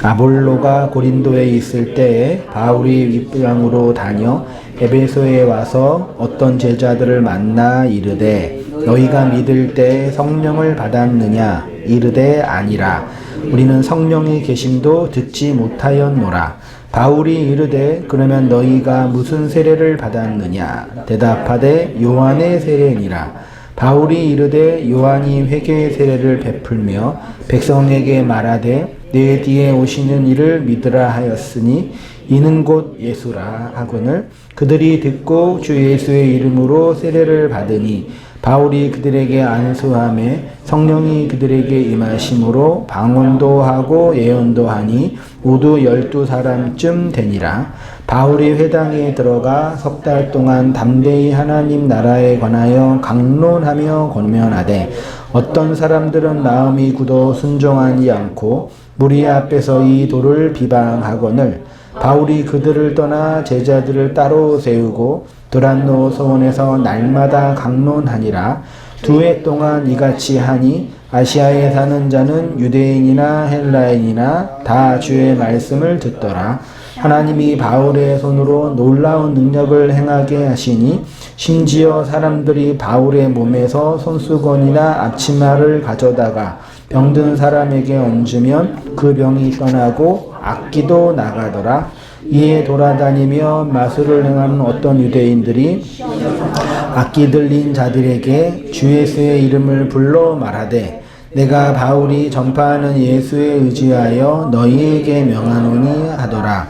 아볼로가 고린도에 있을 때에 바울이 윗부양으로 다녀 에베소에 와서 어떤 제자들을 만나 이르되 너희가 믿을 때 성령을 받았느냐 이르되 아니라 우리는 성령이 계심도 듣지 못하였노라. 바울이 이르되 그러면 너희가 무슨 세례를 받았느냐 대답하되 요한의 세례니라. 바울이 이르되 요한이 회개의 세례를 베풀며 백성에게 말하되 내 뒤에 오시는 이를 믿으라 하였으니 이는 곧 예수라 하거늘 그들이 듣고 주 예수의 이름으로 세례를 받으니 바울이 그들에게 안수하매 성령이 그들에게 임하심으로 방언도 하고 예언도 하니 모두 12사람쯤 되니라. 바울이 회당에 들어가 석 달 동안 담대히 하나님 나라에 관하여 강론하며 권면하되 어떤 사람들은 마음이 굳어 순종하지 않고 무리 앞에서 이 도를 비방하거늘 바울이 그들을 떠나 제자들을 따로 세우고 두란노 서원에서 날마다 강론하니라. 2해 동안 이같이 하니 아시아에 사는 자는 유대인이나 헬라인이나 다 주의 말씀을 듣더라. 하나님이 바울의 손으로 놀라운 능력을 행하게 하시니 심지어 사람들이 바울의 몸에서 손수건이나 앞치마를 가져다가 병든 사람에게 얹으면 그 병이 떠나고 악기도 나가더라. 이에 돌아다니며 마술을 행하는 어떤 유대인들이 악기 들린 자들에게 주 예수의 이름을 불러 말하되 내가 바울이 전파하는 예수에 의지하여 너희에게 명하노니 하더라.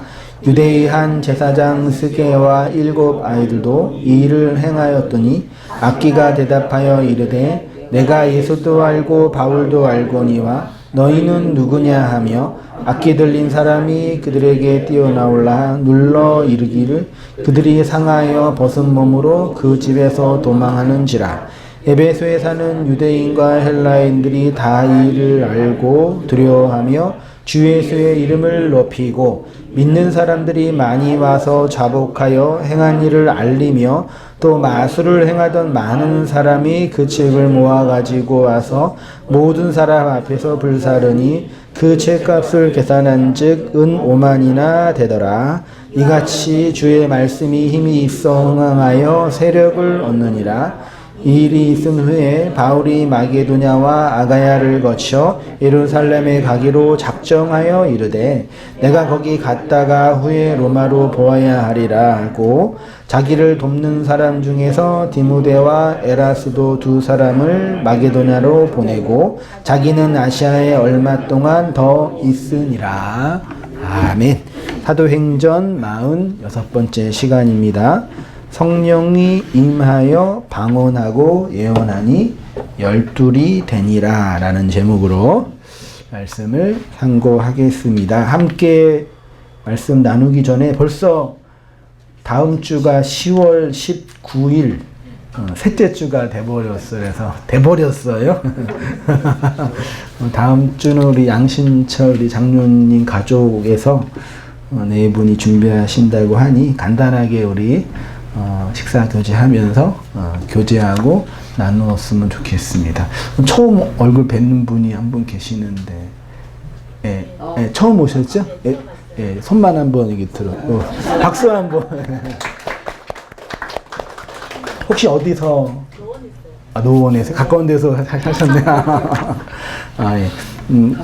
유대의 한 제사장 스게와 7 아이들도 이 일을 행하였더니 악기가 대답하여 이르되 내가 예수도 알고 바울도 알거니와 너희는 누구냐 하며 악기 들린 사람이 그들에게 뛰어나올라 눌러 이르기를 그들이 상하여 벗은 몸으로 그 집에서 도망하는지라. 에베소에 사는 유대인과 헬라인들이 다 이를 알고 두려워하며 주 예수의 이름을 높이고 믿는 사람들이 많이 와서 자복하여 행한 일을 알리며 또 마술을 행하던 많은 사람이 그 책을 모아 가지고 와서 모든 사람 앞에서 불사르니 그 책값을 계산한 즉 은 5만이나 되더라. 이같이 주의 말씀이 힘이 있어 흥황하여 세력을 얻느니라. 이 일이 있은 후에 바울이 마게도냐와 아가야를 거쳐 예루살렘에 가기로 작정하여 이르되 내가 거기 갔다가 후에 로마로 보아야 하리라 하고 자기를 돕는 사람 중에서 디모데와 에라스도 2사람을 마게도냐로 보내고 자기는 아시아에 얼마 동안 더 있으니라. 아멘. 사도행전 46번째 시간입니다. 성령이 임하여 방언하고 예언하니 12이 되니라 라는 제목으로 말씀을 상고하겠습니다. 함께 말씀 나누기 전에 벌써 다음 주가 10월 19일 셋째 주가 돼버렸어요. 그래서 돼버렸어요. 다음 주는 우리 양신철 우리 장로님 가족에서 네 분이 준비하신다고 하니 간단하게 우리 식사 교제하면서 교제하고 나누었으면 좋겠습니다. 처음 얼굴 뵙는 분이 한 분 계시는데, 처음 오셨죠? 손만 한번 이렇게 들어. 박수 한번. 혹시 어디서? 노원에서 가까운 데서 사셨네요. 예.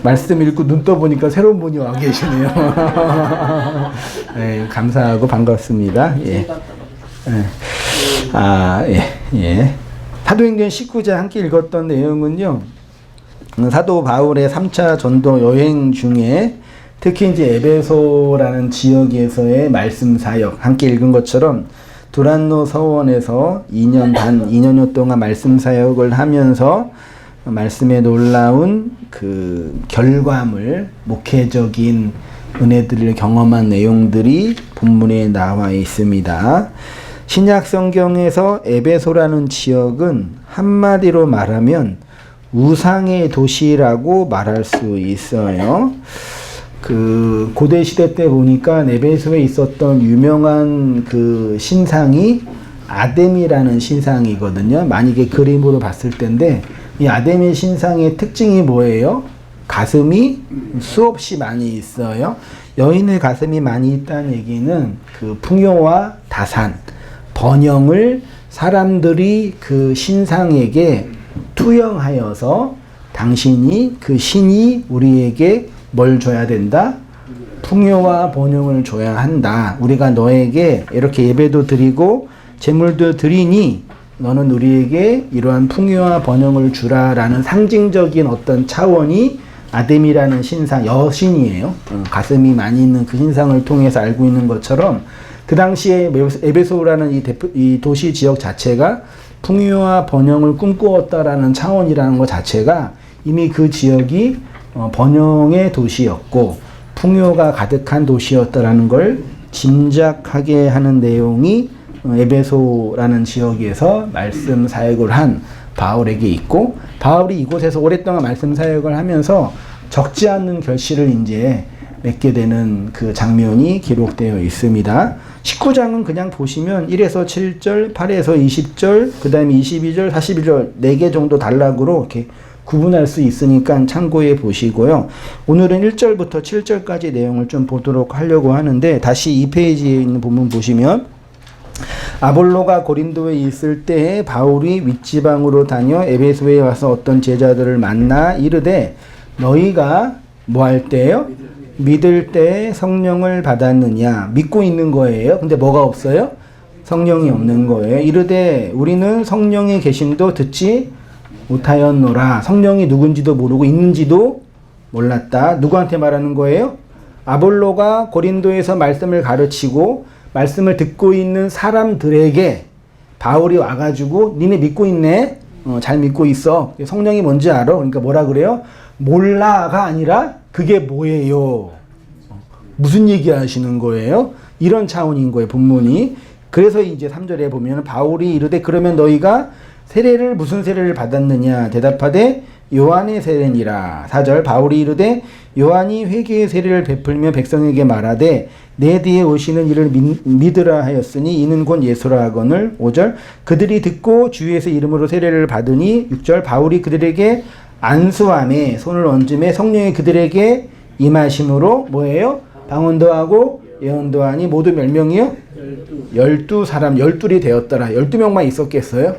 말씀 읽고 눈 떠보니까 새로운 분이 와 계시네요. 예, 감사하고 반갑습니다. 예. 사도행전 19장 함께 읽었던 내용은요, 사도 바울의 3차 전도 여행 중에 특히 이제 에베소라는 지역에서의 말씀 사역 함께 읽은 것처럼 두란노 서원에서 2년 반, 2년여 동안 말씀 사역을 하면서 말씀의 놀라운 그 결과물, 목회적인 은혜들을 경험한 내용들이 본문에 나와 있습니다. 신약 성경에서 에베소라는 지역은 한마디로 말하면 우상의 도시라고 말할 수 있어요. 그 고대 시대 때 보니까 에베소에 있었던 유명한 그 신상이 아데미라는 신상이거든요. 만약에 그림으로 봤을 때인데 이 아데미 신상의 특징이 뭐예요? 가슴이 수없이 많이 있어요. 여인의 가슴이 많이 있다는 얘기는 그 풍요와 다산, 번영을 사람들이 그 신상에게 투영하여서 당신이 그 신이 우리에게 뭘 줘야 된다? 풍요와 번영을 줘야 한다. 우리가 너에게 이렇게 예배도 드리고 제물도 드리니 너는 우리에게 이러한 풍요와 번영을 주라라는 상징적인 어떤 차원이 아데미라는 신상, 여신이에요. 가슴이 많이 있는 그 신상을 통해서 알고 있는 것처럼 그 당시에 에베소라는 이 도시 지역 자체가 풍요와 번영을 꿈꾸었다라는 차원이라는 것 자체가 이미 그 지역이 번영의 도시였고 풍요가 가득한 도시였다라는 걸 짐작하게 하는 내용이 에베소라는 지역에서 말씀 사역을 한 바울에게 있고, 바울이 이곳에서 오랫동안 말씀 사역을 하면서 적지 않는 결실을 이제 맺게 되는 그 장면이 기록되어 있습니다. 19장은 그냥 보시면 1에서 7절, 8에서 20절, 그 다음에 22절, 41절 4개 정도 단락으로 이렇게 구분할 수 있으니까 참고해 보시고요. 오늘은 1절부터 7절까지 내용을 좀 보도록 하려고 하는데, 다시 이 페이지에 있는 부분 보시면 아볼로가 고린도에 있을 때에 바울이 윗지방으로 다녀 에베소에 와서 어떤 제자들을 만나 이르되 너희가 뭐 할 때요? 믿을 때 성령을 받았느냐? 믿고 있는 거예요. 근데 뭐가 없어요? 성령이 없는 거예요. 이르되 우리는 성령의 계심도 듣지 못하였노라. 성령이 누군지도 모르고 있는지도 몰랐다. 누구한테 말하는 거예요? 아볼로가 고린도에서 말씀을 가르치고 말씀을 듣고 있는 사람들에게 바울이 와가지고 니네 믿고 있네? 잘 믿고 있어. 성령이 뭔지 알아? 그러니까 뭐라 그래요? 몰라가 아니라 그게 뭐예요? 무슨 얘기 하시는 거예요? 이런 차원인 거예요, 본문이. 그래서 이제 3절에 보면 바울이 이르되 그러면 너희가 세례를 무슨 세례를 받았느냐? 대답하되 요한의 세례니라. 4절 바울이 이르되 요한이 회개의 세례를 베풀며 백성에게 말하되 내 뒤에 오시는 이를 믿으라 하였으니 이는 곧 예수라 하거늘. 5절 그들이 듣고 주위에서 이름으로 세례를 받으니. 6절 바울이 그들에게 안수함에 손을 얹음에 성령이 그들에게 임하심으로 뭐예요? 방언도 하고 예언도 하니 모두 몇 명이요? 12사람 12이 되었더라. 12명만 있었겠어요?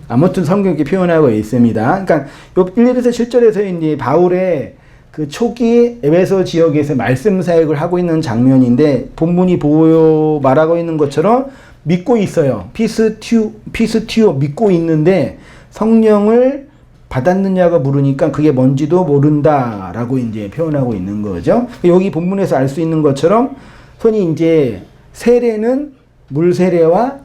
아무튼 성경이 표현하고 있습니다. 그러니까 1절에서 7절에서 이제 바울의 그 초기 에베소 지역에서 말씀 사역을 하고 있는 장면인데 본문이 말하고 있는 것처럼 믿고 있어요. 피스티오 믿고 있는데 성령을 받았느냐고 물으니까 그게 뭔지도 모른다라고 이제 표현하고 있는 거죠. 여기 본문에서 알 수 있는 것처럼 흔히 이제 세례는 물 세례와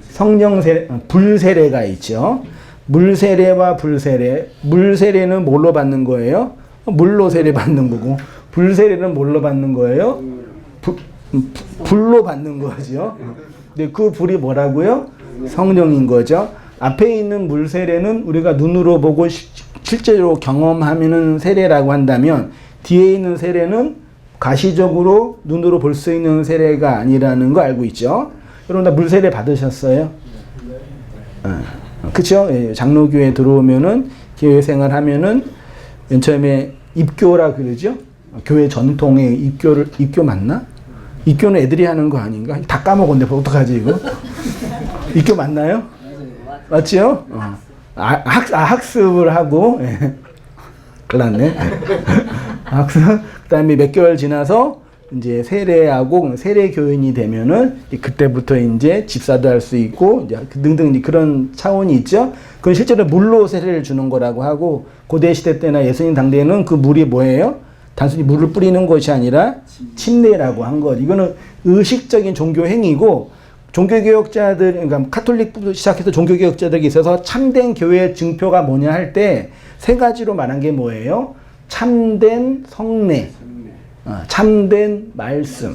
성령 세례, 불 세례가 있죠. 물 세례와 불 세례. 물 세례는 뭘로 받는 거예요? 물로 세례 받는 거고, 불 세례는 뭘로 받는 거예요? 불로 받는 거죠. 근데 그 불이 뭐라고요? 성령인 거죠. 앞에 있는 물 세례는 우리가 눈으로 보고 실제로 경험하면은 세례라고 한다면, 뒤에 있는 세례는 가시적으로 눈으로 볼 수 있는 세례가 아니라는 거 알고 있죠? 여러분 다 물 세례 받으셨어요? 그쵸? 예, 장로교에 들어오면은 교회 생활 하면은 맨 처음에 입교라 그러죠? 교회 전통의 입교 맞나? 입교는 애들이 하는 거 아닌가? 다 까먹었는데 어떡하지 이거? 입교 맞나요? 맞죠? 학습을 하고, 예. 큰일 났네. 학습, 그 다음에 몇 개월 지나서 이제 세례하고 세례 교인이 되면은 그때부터 이제 집사도 할 수 있고 이제 등등 그런 차원이 있죠. 그건 실제로 물로 세례를 주는 거라고 하고, 고대 시대 때나 예수님 당대에는 그 물이 뭐예요? 단순히 물을 뿌리는 것이 아니라 침례라고 한 것. 이거는 의식적인 종교 행위고, 종교개혁자들, 그러니까 카톨릭부터 시작해서 종교개혁자들이 있어서 참된 교회의 증표가 뭐냐 할 때 세 가지로 말한 게 뭐예요? 참된 성례, 참된 말씀,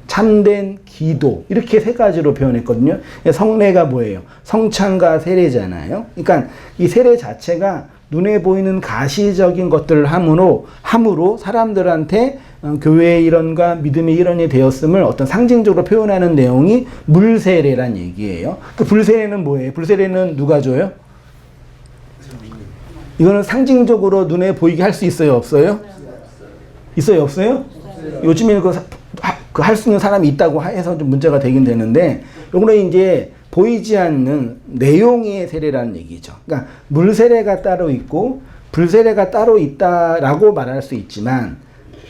참된 기도, 이렇게 세 가지로 표현했거든요. 성례가 뭐예요? 성찬과 세례잖아요. 그러니까 이 세례 자체가 눈에 보이는 가시적인 것들을 함으로 사람들한테 교회의 일원과 믿음의 일원이 되었음을 어떤 상징적으로 표현하는 내용이 물세례란 얘기예요. 그 불세례는 뭐예요? 불세례는 누가 줘요? 이거는 상징적으로 눈에 보이게 할 수 있어요, 없어요? 있어요, 없어요? 요즘에 할 수 있는 사람이 있다고 해서 좀 문제가 되긴 되는데, 요거는 이제 보이지 않는 내용의 세례라는 얘기죠. 그러니까 물 세례가 따로 있고 불 세례가 따로 있다라고 말할 수 있지만,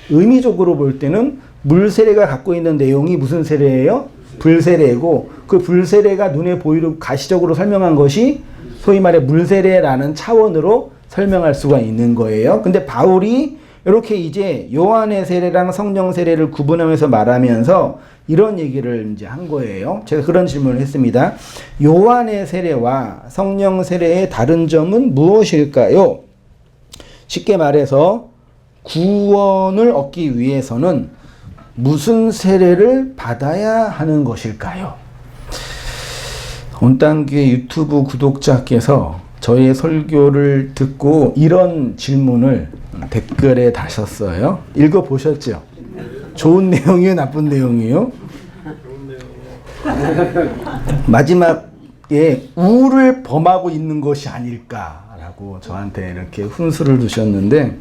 의미적으로 볼 때는 물 세례가 갖고 있는 내용이 무슨 세례예요? 불 세례고, 그 불 세례가 눈에 보이도록 가시적으로 설명한 것이 소위 말해 물 세례라는 차원으로 설명할 수가 있는 거예요. 근데 바울이 이렇게 이제 요한의 세례랑 성령 세례를 구분하면서 말하면서 이런 얘기를 이제 한 거예요. 제가 그런 질문을 했습니다. 요한의 세례와 성령 세례의 다른 점은 무엇일까요? 쉽게 말해서 구원을 얻기 위해서는 무슨 세례를 받아야 하는 것일까요? 온땅교회 유튜브 구독자께서 저의 설교를 듣고 이런 질문을 댓글에 다셨어요. 읽어보셨죠? 좋은 내용이요, 나쁜 내용이요? 마지막에 우를 범하고 있는 것이 아닐까라고 저한테 이렇게 훈수를 두셨는데,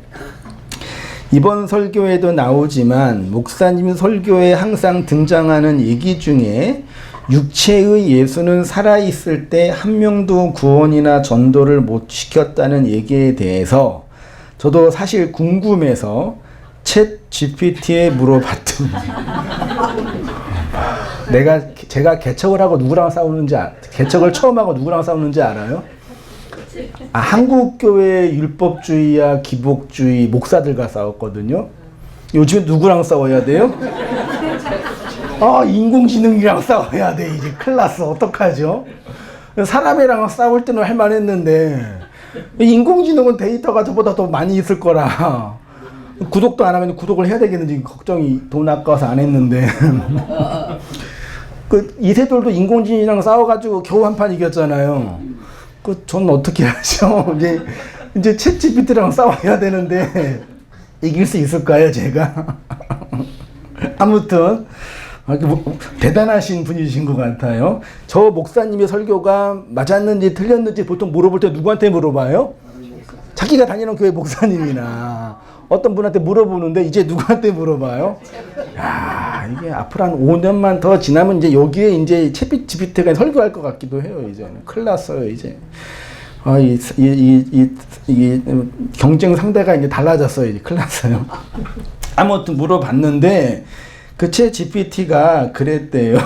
이번 설교에도 나오지만 목사님 설교에 항상 등장하는 얘기 중에 육체의 예수는 살아있을 때 한 명도 구원이나 전도를 못 시켰다는 얘기에 대해서 저도 사실 궁금해서 챗 GPT에 물어봤더니 제가 개척을 하고 누구랑 싸우는지 개척을 처음 하고 누구랑 싸우는지 알아요? 한국교회 율법주의와 기복주의 목사들과 싸웠거든요. 요즘에 누구랑 싸워야 돼요? 인공지능이랑 싸워야 돼. 이제 큰일 났어. 어떡하죠? 사람이랑 싸울 때는 할만했는데 인공지능은 데이터가 저보다 더 많이 있을 거라 구독도 안 하면 구독을 해야 되겠는지 걱정이, 돈 아까워서 안 했는데 그 이세돌도 인공지능이랑 싸워가지고 겨우 한 판 이겼잖아요. 전 어떻게 하죠? 이제 챗 GPT랑 싸워야 되는데 이길 수 있을까요, 제가? 아무튼 대단하신 분이신 것 같아요. 저 목사님의 설교가 맞았는지 틀렸는지 보통 물어볼 때 누구한테 물어봐요? 자기가 다니는 교회 목사님이나 어떤 분한테 물어보는데 이제 누구한테 물어봐요? 야, 이게 앞으로 한 5년만 더 지나면 이제 여기에 이제 챗 GPT가 설교할 것 같기도 해요. 이제는 큰일 났어요. 이제 이 경쟁 상대가 이제 달라졌어요. 이제 큰일 났어요. 아무튼 물어봤는데 그 챗 GPT가 그랬대요.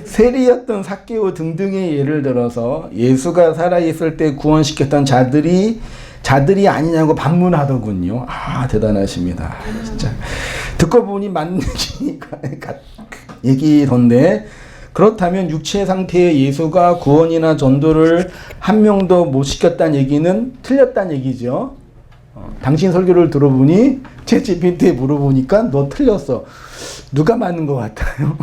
세리였던 삭개오 등등의 예를 들어서 예수가 살아있을 때 구원시켰던 자들이 아니냐고 반문하더군요. 대단하십니다. 진짜. 듣고 보니 맞는지 얘기던데, 그렇다면 육체 상태의 예수가 구원이나 전도를 한 명도 못 시켰다는 얘기는 틀렸다는 얘기죠. 당신 설교를 들어보니 챗 GPT에 물어보니까 너 틀렸어. 누가 맞는 것 같아요?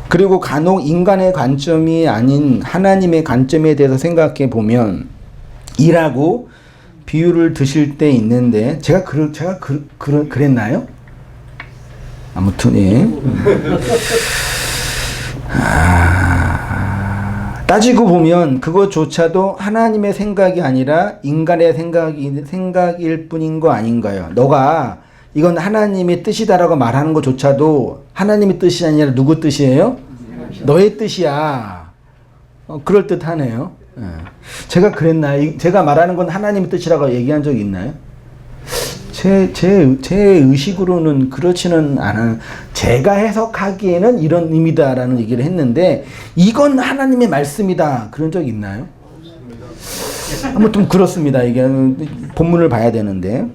그리고 간혹 인간의 관점이 아닌 하나님의 관점에 대해서 생각해 보면 이라고 비유를 드실 때 있는데, 제가 그랬나요? 아무튼 예. 따지고 보면 그것조차도 하나님의 생각이 아니라 인간의 생각일 뿐인 거 아닌가요? 너가 이건 하나님의 뜻이다라고 말하는 것조차도 하나님의 뜻이 아니라 누구 뜻이에요? 너의 뜻이야. 그럴듯하네요. 제가 그랬나요? 제가 말하는 건 하나님의 뜻이라고 얘기한 적이 있나요? 제 의식으로는 그렇지는 않아요. 제가 해석하기에는 이런 의미다라는 얘기를 했는데 이건 하나님의 말씀이다 그런 적 있나요? 아무튼 그렇습니다. 이게 본문을 봐야 되는데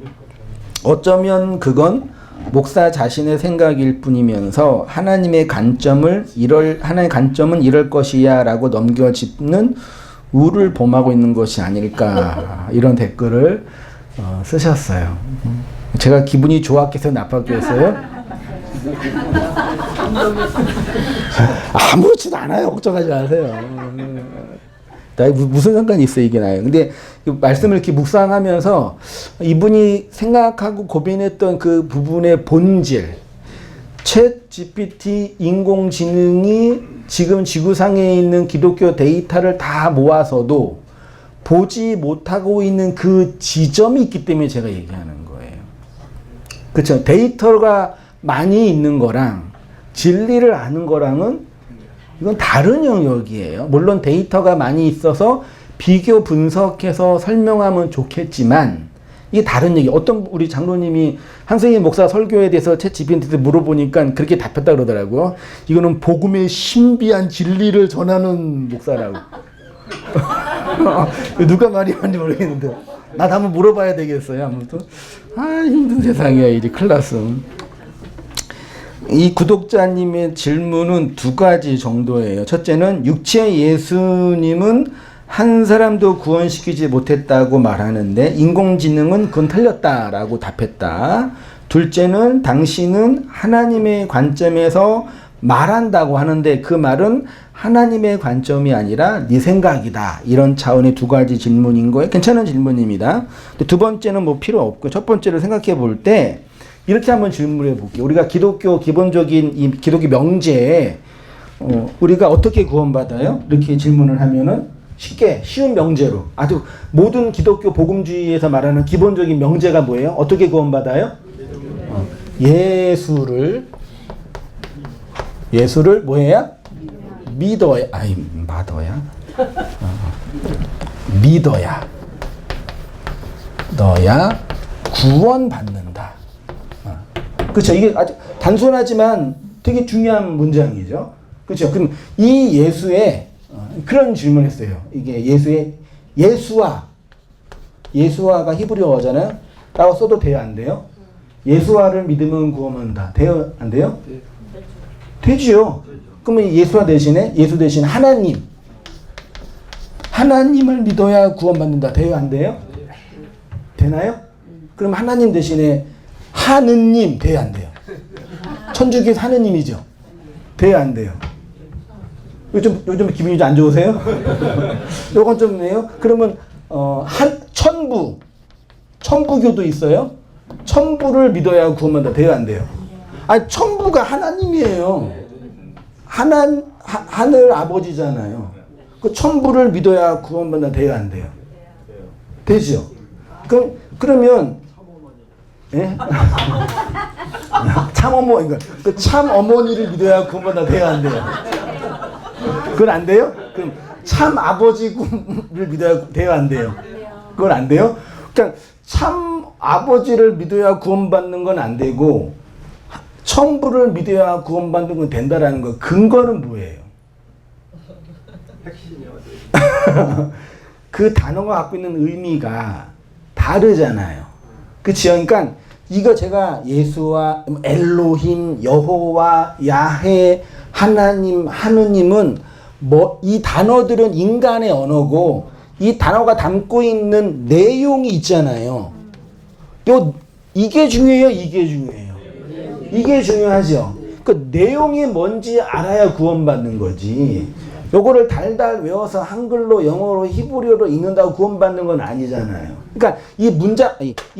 어쩌면 그건 목사 자신의 생각일 뿐이면서 하나님의 관점은 이럴 것이야라고 넘겨짚는 우를 범하고 있는 것이 아닐까, 이런 댓글을 쓰셨어요. 제가 기분이 좋았겠어요, 나빴겠어요? 아무렇지도 않아요. 걱정하지 마세요. 무슨 상관이 있어요, 이게 나요. 근데 말씀을 이렇게 묵상하면서 이분이 생각하고 고민했던 그 부분의 본질, 챗 GPT 인공지능이 지금 지구상에 있는 기독교 데이터를 다 모아서도 보지 못하고 있는 그 지점이 있기 때문에 제가 얘기하는 거예요. 그렇죠? 데이터가 많이 있는 거랑 진리를 아는 거랑은 이건 다른 영역이에요. 물론 데이터가 많이 있어서 비교 분석해서 설명하면 좋겠지만 이게 다른 얘기. 어떤 우리 장로님이 한승희 목사 설교에 대해서 챗 GPT한테 물어보니까 그렇게 답했다 그러더라고요. 이거는 복음의 신비한 진리를 전하는 목사라고. 누가 말이 맞는지 모르겠는데 나도 한번 물어봐야 되겠어요. 아무튼 힘든 세상이야. 이제 큰일 났어. 이 구독자님의 질문은 두 가지 정도예요. 첫째는 육체 예수님은 한 사람도 구원시키지 못했다고 말하는데 인공지능은 그건 틀렸다라고 답했다. 둘째는 당신은 하나님의 관점에서 말한다고 하는데 그 말은 하나님의 관점이 아니라 네 생각이다. 이런 차원의 두 가지 질문인 거예요. 괜찮은 질문입니다. 두 번째는 뭐 필요 없고 첫 번째를 생각해 볼 때 이렇게 한번 질문해 볼게요. 우리가 기독교 기본적인 이 기독교 명제에 우리가 어떻게 구원받아요? 이렇게 질문을 하면은 쉽게 쉬운 명제로 아주 모든 기독교 복음주의에서 말하는 기본적인 명제가 뭐예요? 어떻게 구원받아요? 예수를 뭐해야? 믿어야. 아니 받아야. 믿어야. 너야 구원받는다. 그렇죠. 이게 아주 단순하지만 되게 중요한 문장이죠. 그렇죠. 그럼 이 예수의 그런 질문했어요. 이게 예수의 예수와가 히브리어잖아요. 라고 써도 돼요, 안 돼요? 예수와를 믿으면 구원받는다. 돼요, 안 돼요? 네. 되지요. 그러면 예수 대신 하나님을 믿어야 구원받는다. 돼요, 안 돼요? 되나요? 그럼 하나님 대신에 하느님 돼요, 안 돼요? 천주교에서 하느님이죠. 돼요, 안 돼요? 요즘 기분이 좀 안 좋으세요? 요건 좀 네요. 그러면 천부교도 있어요. 천부를 믿어야 구원받는다. 돼요, 안 돼요? 아니 천부가 하나님이에요. 하늘 아버지잖아요. 그 천부를 믿어야 구원받는다. 돼요, 안 돼요? 되죠. 그러면 예? 참 어머니를 믿어야 구원받는다. 돼요, 안 돼요? 그건 안 돼요? 그럼 참 아버지를 믿어야 돼요, 안 돼요? 그건 안 돼요? 그냥 참 아버지를 믿어야 구원받는 건 안 되고 천부를 믿어야 구원받는 건 된다라는 거 근거는 뭐예요? 그 단어가 갖고 있는 의미가 다르잖아요. 그치요? 그러니까 이거 제가 예수와 엘로힘, 여호와, 야해, 하나님, 하느님은 이 단어들은 인간의 언어고 이 단어가 담고 있는 내용이 있잖아요. 이게 중요해요, 이게 중요해요. 이게 중요하죠. 그 내용이 뭔지 알아야 구원받는 거지. 요거를 달달 외워서 한글로, 영어로, 히브리어로 읽는다고 구원받는 건 아니잖아요. 그러니까 이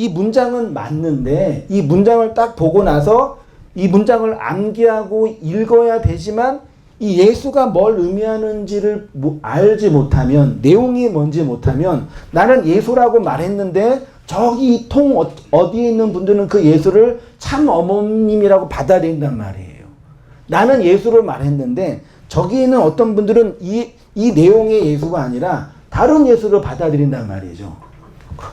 문장은 맞는데 이 문장을 딱 보고 나서 이 문장을 암기하고 읽어야 되지만 이 예수가 뭘 의미하는지를 알지 못하면 내용이 뭔지 못하면 나는 예수라고 말했는데 저기 어디에 있는 분들은 그 예수를 참 어머님이라고 받아들인단 말이에요. 나는 예수를 말했는데 저기 있는 어떤 분들은 이 내용의 예수가 아니라 다른 예수를 받아들인단 말이죠.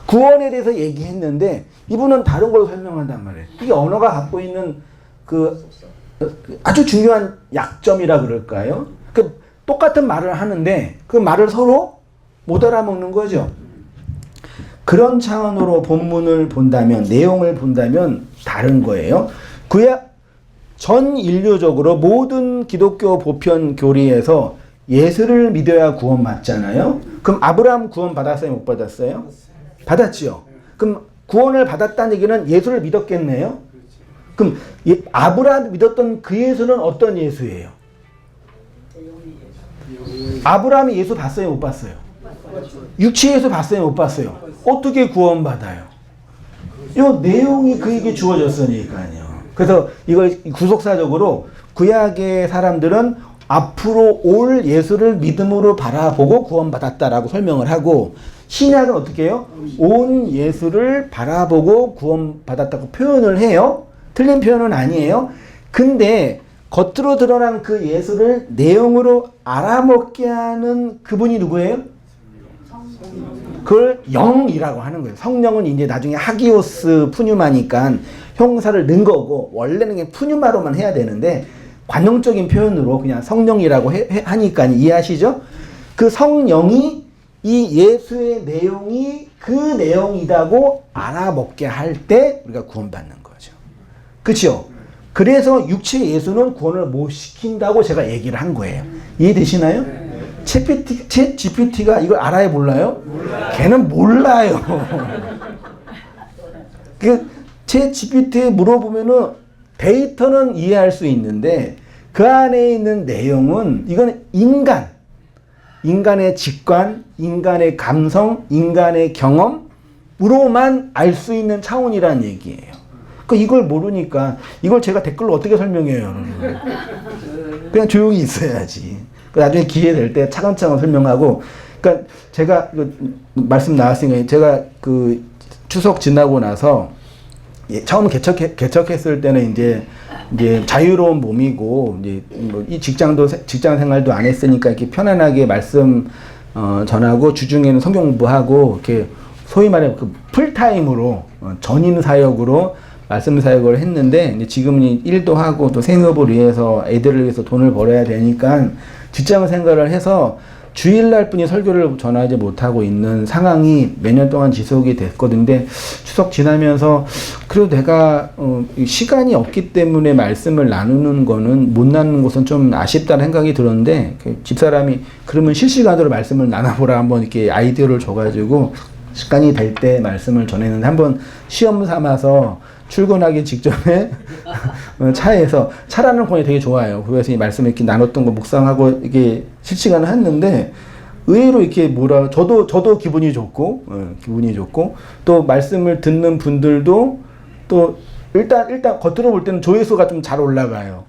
구원에 대해서 얘기했는데 이분은 다른 걸 설명한단 말이에요. 이게 언어가 갖고 있는 아주 중요한 약점이라 그럴까요? 똑같은 말을 하는데 그 말을 서로 못 알아먹는 거죠. 그런 차원으로 본문을 본다면, 내용을 본다면 다른 거예요. 전 인류적으로 모든 기독교 보편 교리에서 예수를 믿어야 구원받잖아요. 그럼 아브라함 구원 받았어요? 못 받았어요? 받았지요. 그럼 구원을 받았다는 얘기는 예수를 믿었겠네요. 그럼 아브라함이 믿었던 그 예수는 어떤 예수예요? 아브라함이 예수 봤어요? 못 봤어요? 육체 예수 봤어요? 못 봤어요? 어떻게 구원받아요? 이 내용이 그에게 주어졌으니까요. 그래서 이걸 구속사적으로 구약의 사람들은 앞으로 올 예수를 믿음으로 바라보고 구원받았다라고 설명을 하고, 신약은 어떻게 해요? 온 예수를 바라보고 구원받았다고 표현을 해요. 틀린 표현은 아니에요. 근데 겉으로 드러난 그 예수를 내용으로 알아먹게 하는 그분이 누구예요? 그걸 영이라고 하는 거예요. 성령은 이제 나중에 하기오스 푸뉴마니까 형사를 넣은 거고, 원래는 그냥 푸뉴마로만 해야 되는데 관용적인 표현으로 그냥 성령이라고 하니까 이해하시죠? 그 성령이 이 예수의 내용이 그 내용이라고 알아먹게 할 때 우리가 구원받는 거죠. 그렇죠? 그래서 육체 예수는 구원을 못 시킨다고 제가 얘기를 한 거예요. 이해되시나요? 챗 GPT가 이걸 알아요, 몰라요? 걔는 몰라요. 챗 GPT에 물어보면은 데이터는 이해할 수 있는데 그 안에 있는 내용은, 이건 인간의 직관, 인간의 감성, 인간의 경험으로만 알 수 있는 차원이라는 얘기예요. 이걸 모르니까 이걸 제가 댓글로 어떻게 설명해요? 그냥 조용히 있어야지. 나중에 기회 될 때 차근차근 설명하고. 그러니까 제가 말씀 나왔으니까, 제가 그 추석 지나고 나서 처음 개척했을 때는 이제 자유로운 몸이고, 이제 이 직장 생활도 안 했으니까 이렇게 편안하게 말씀 전하고, 주중에는 성경 공부하고, 이렇게 소위 말해 그 풀타임으로 전인 사역으로 말씀 사역을 했는데, 이제 지금은 일도 하고 또 생업을 위해서 애들을 위해서 돈을 벌어야 되니까 직장 생활을 해서 주일날 뿐이 설교를 전하지 못하고 있는 상황이 몇 년 동안 지속이 됐거든요. 근데 추석 지나면서 그래도 내가 시간이 없기 때문에 말씀을 나누는 거는, 못 나누는 것은 좀 아쉽다는 생각이 들었는데, 집사람이 그러면 실시간으로 말씀을 나눠보라 한번 이렇게 아이디어를 줘가지고 시간이 될 때 말씀을 전했는데, 한번 시험 삼아서 출근하기 직전에 차에서, 차라는 폰이 되게 좋아요. 그래서 이 말씀 이렇게 나눴던 거 묵상하고 이게 실시간을 했는데, 의외로 이렇게 저도 기분이 좋고, 또 말씀을 듣는 분들도 또 일단 겉으로 볼 때는 조회수가 좀 잘 올라가요.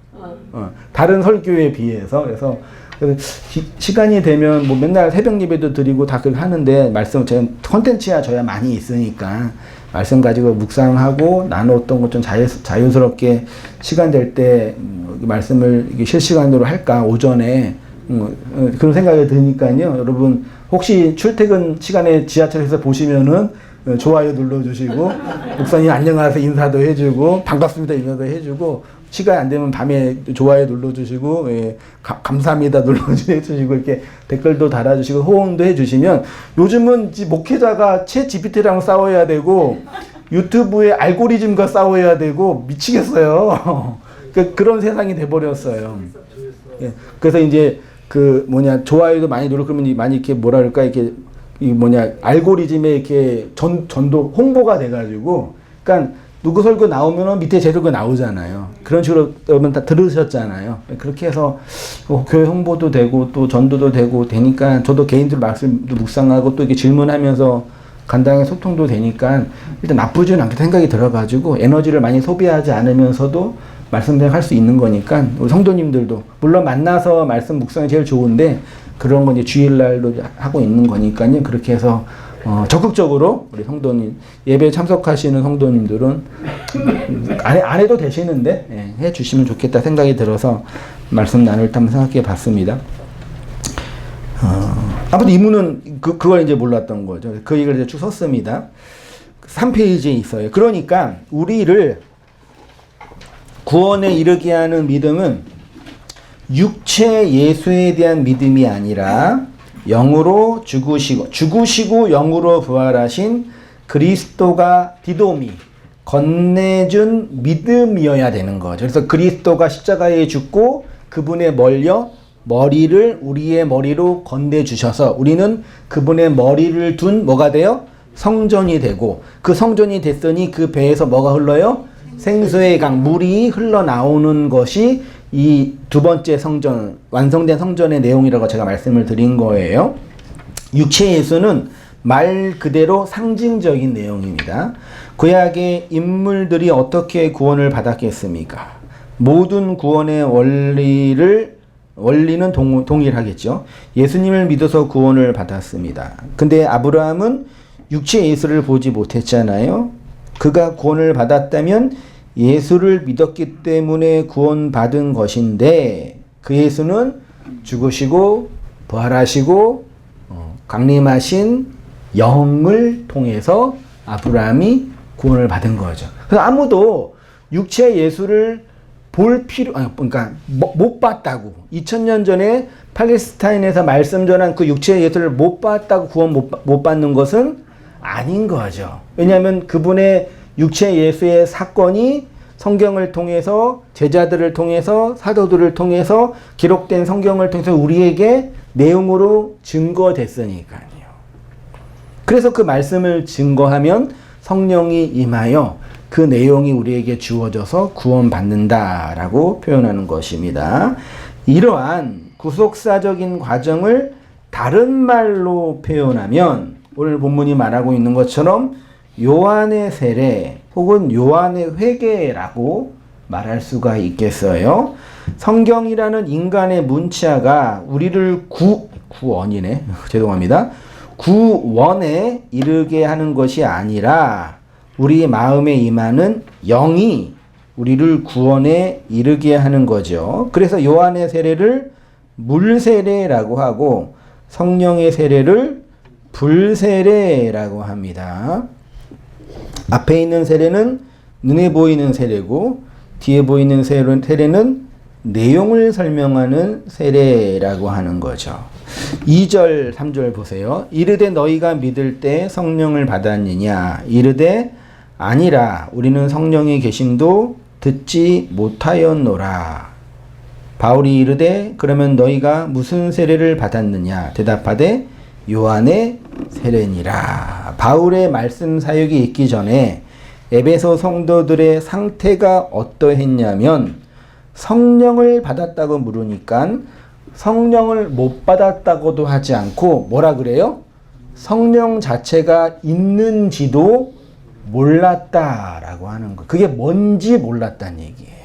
다른 설교에 비해서. 그래서 시간이 되면 뭐 맨날 새벽 예배도 드리고 다 그렇게 하는데, 말씀 제가 콘텐츠야 저야 많이 있으니까 말씀 가지고 묵상하고 나눴던 것 좀 자유스럽게 시간 될 때 말씀을 실시간으로 할까, 오전에 그런 생각이 드니까요. 여러분 혹시 출퇴근 시간에 지하철에서 보시면은 좋아요 눌러주시고, 목사님 안녕하세요 인사도 해주고, 반갑습니다 인사도 해주고, 시간이 안 되면 밤에 좋아요 눌러주시고, 감사합니다 눌러주시고, 이렇게 댓글도 달아주시고 호응도 해주시면, 요즘은 목회자가 챗 GPT랑 싸워야 되고 유튜브의 알고리즘과 싸워야 되고 미치겠어요. 그런 세상이 돼버렸어요. 그래서 이제 좋아요도 많이 누르고 그러면 많이 이렇게 이렇게 알고리즘에 이렇게 전도 홍보가 돼가지고, 그러니까 누구 설교 나오면은 밑에 제 설교 나오잖아요. 그런 식으로 여러분 다 들으셨잖아요. 그렇게 해서 교회 홍보도 되고 또 전도도 되니까, 저도 개인들 말씀도 묵상하고 또 이렇게 질문하면서 간단하게 소통도 되니까 일단 나쁘지는 않게 생각이 들어가지고, 에너지를 많이 소비하지 않으면서도 말씀대로 할 수 있는 거니까, 우리 성도님들도 물론 만나서 말씀 묵상이 제일 좋은데, 그런 건 이제 주일날도 하고 있는 거니까요. 그렇게 해서 적극적으로 우리 성도님, 예배 참석하시는 성도님들은 안 해도 되시는데 해 주시면 좋겠다 생각이 들어서 말씀 나눌 때 한번 생각해 봤습니다. 아무튼 이문은 그걸 이제 몰랐던 거죠. 그 얘기를 이제 쭉 썼습니다. 3페이지에 있어요. 그러니까 우리를 구원에 이르게 하는 믿음은 육체 예수에 대한 믿음이 아니라 영으로 죽으시고 영으로 부활하신 그리스도가 디도미 건네준 믿음이어야 되는 거죠. 그래서 그리스도가 십자가에 죽고 그분의 머리를 우리의 머리로 건네주셔서 우리는 그분의 머리를 둔 뭐가 돼요? 성전이 되고, 그 성전이 됐으니 그 배에서 뭐가 흘러요? 생수의 강, 물이 흘러나오는 것이 이 두 번째 성전, 완성된 성전의 내용이라고 제가 말씀을 드린 거예요. 육체 예수는 말 그대로 상징적인 내용입니다. 구약의 인물들이 어떻게 구원을 받았겠습니까? 모든 구원의 원리는 동일하겠죠. 예수님을 믿어서 구원을 받았습니다. 근데 아브라함은 육체 예수를 보지 못했잖아요. 그가 구원을 받았다면 예수를 믿었기 때문에 구원받은 것인데, 그 예수는 죽으시고 부활하시고 강림하신 영을 통해서 아브라함이 구원을 받은 거죠. 그래서 아무도 육체 예수를 그러니까 못 봤다고, 2000년 전에 팔레스타인에서 말씀 전한 그 육체 예수를 못 봤다고 구원 못 받는 것은 아닌 거죠. 왜냐하면 그분의 육체 예수의 사건이 성경을 통해서, 제자들을 통해서, 사도들을 통해서, 기록된 성경을 통해서 우리에게 내용으로 증거됐으니까요. 그래서 그 말씀을 증거하면 성령이 임하여 그 내용이 우리에게 주어져서 구원받는다라고 표현하는 것입니다. 이러한 구속사적인 과정을 다른 말로 표현하면 오늘 본문이 말하고 있는 것처럼 요한의 세례 혹은 요한의 회개라고 말할 수가 있겠어요. 성경이라는 인간의 문자가 우리를 구원이네. 죄송합니다. 구원에 이르게 하는 것이 아니라 우리 마음에 임하는 영이 우리를 구원에 이르게 하는 거죠. 그래서 요한의 세례를 물세례라고 하고 성령의 세례를 불세례라고 합니다. 앞에 있는 세례는 눈에 보이는 세례고 뒤에 보이는 세례는 내용을 설명하는 세례라고 하는 거죠. 2절, 3절 보세요. 이르되 너희가 믿을 때 성령을 받았느냐? 이르되 아니라 우리는 성령의 계심도 듣지 못하였노라. 바울이 이르되 그러면 너희가 무슨 세례를 받았느냐? 대답하되 요한의 세례니라. 바울의 말씀 사역이 있기 전에 에베소 성도들의 상태가 어떠했냐면 성령을 받았다고 물으니까 성령을 못 받았다고도 하지 않고 뭐라 그래요? 성령 자체가 있는지도 몰랐다라고 하는 거. 그게 뭔지 몰랐다는 얘기예요.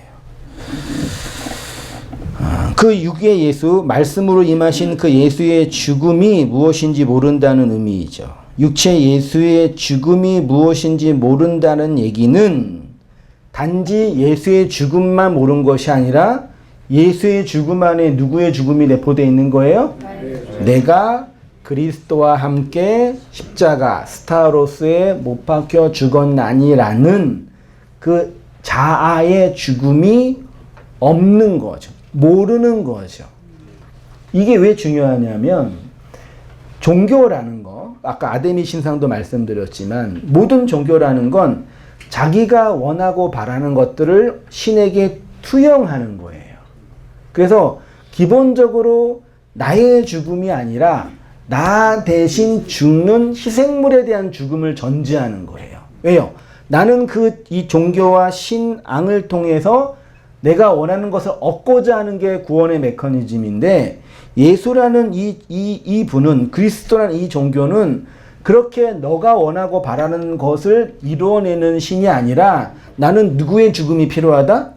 그 육의 예수, 말씀으로 임하신 그 예수의 죽음이 무엇인지 모른다는 의미이죠. 육체 예수의 죽음이 무엇인지 모른다는 얘기는 단지 예수의 죽음만 모른 것이 아니라 예수의 죽음 안에 누구의 죽음이 내포되어 있는 거예요? 내가 그리스도와 함께 십자가 스타로스에 못 박혀 죽었나니라는 그 자아의 죽음이 없는 거죠. 모르는 거죠. 이게 왜 중요하냐면 종교라는 거, 아까 아데미 신상도 말씀드렸지만 모든 종교라는 건 자기가 원하고 바라는 것들을 신에게 투영하는 거예요. 그래서 기본적으로 나의 죽음이 아니라 나 대신 죽는 희생물에 대한 죽음을 전제하는 거예요. 왜요? 나는 이 종교와 신앙을 통해서 내가 원하는 것을 얻고자 하는 게 구원의 메커니즘인데, 예수라는 이 분은, 그리스도라는 이 종교는 그렇게 너가 원하고 바라는 것을 이루어내는 신이 아니라 나는 누구의 죽음이 필요하다?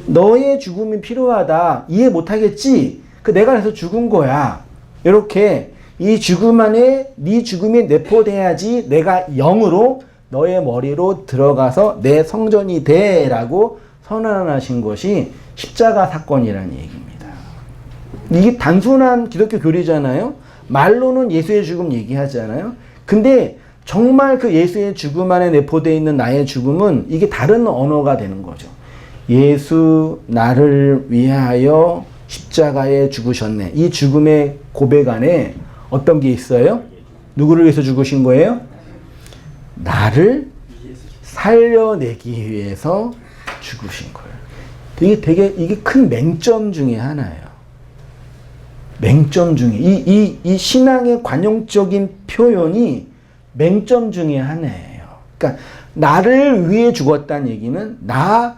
너의 죽음이 필요하다. 이해 못하겠지? 내가 그래서 죽은 거야. 이렇게 이 죽음 안에 네 죽음이 내포돼야지 내가 영으로 너의 머리로 들어가서 내 성전이 돼라고 선언하신 것이 십자가 사건이라는 얘기입니다. 이게 단순한 기독교 교리잖아요. 말로는 예수의 죽음 얘기하잖아요. 근데 정말 그 예수의 죽음 안에 내포되어 있는 나의 죽음은 이게 다른 언어가 되는 거죠. 예수 나를 위하여 십자가에 죽으셨네. 이 죽음의 고백 안에 어떤 게 있어요? 누구를 위해서 죽으신 거예요? 나를 살려내기 위해서 죽으신 거예요. 이게 큰 맹점 중에 하나예요. 맹점 중에 이 신앙의 관용적인 표현이 맹점 중에 하나예요. 그러니까 나를 위해 죽었다는 얘기는 나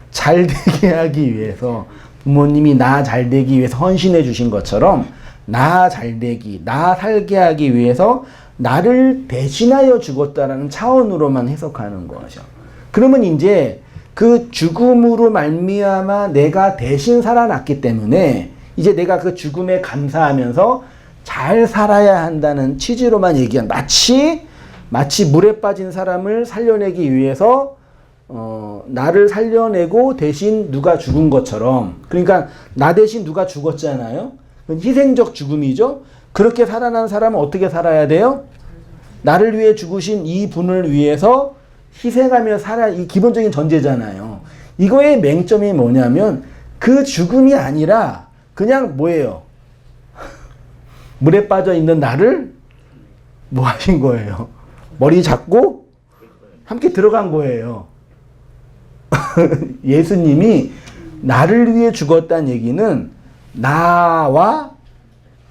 잘 되게 하기 위해서, 부모님이 나 잘 되기 위해서 헌신해 주신 것처럼 나 잘되기, 나 살게 하기 위해서 나를 대신하여 죽었다라는 차원으로만 해석하는 거죠. 그러면 이제 그 죽음으로 말미암아 내가 대신 살아났기 때문에 이제 내가 그 죽음에 감사하면서 잘 살아야 한다는 취지로만 얘기한, 마치 물에 빠진 사람을 살려내기 위해서 나를 살려내고 대신 누가 죽은 것처럼, 그러니까 나 대신 누가 죽었잖아요. 희생적 죽음이죠. 그렇게 살아난 사람은 어떻게 살아야 돼요? 나를 위해 죽으신 이 분을 위해서 희생하며 살아, 이 기본적인 전제잖아요. 이거의 맹점이 뭐냐면 그 죽음이 아니라 그냥 뭐예요? 물에 빠져 있는 나를 뭐 하신 거예요? 머리 잡고 함께 들어간 거예요. 예수님이 나를 위해 죽었다는 얘기는 나와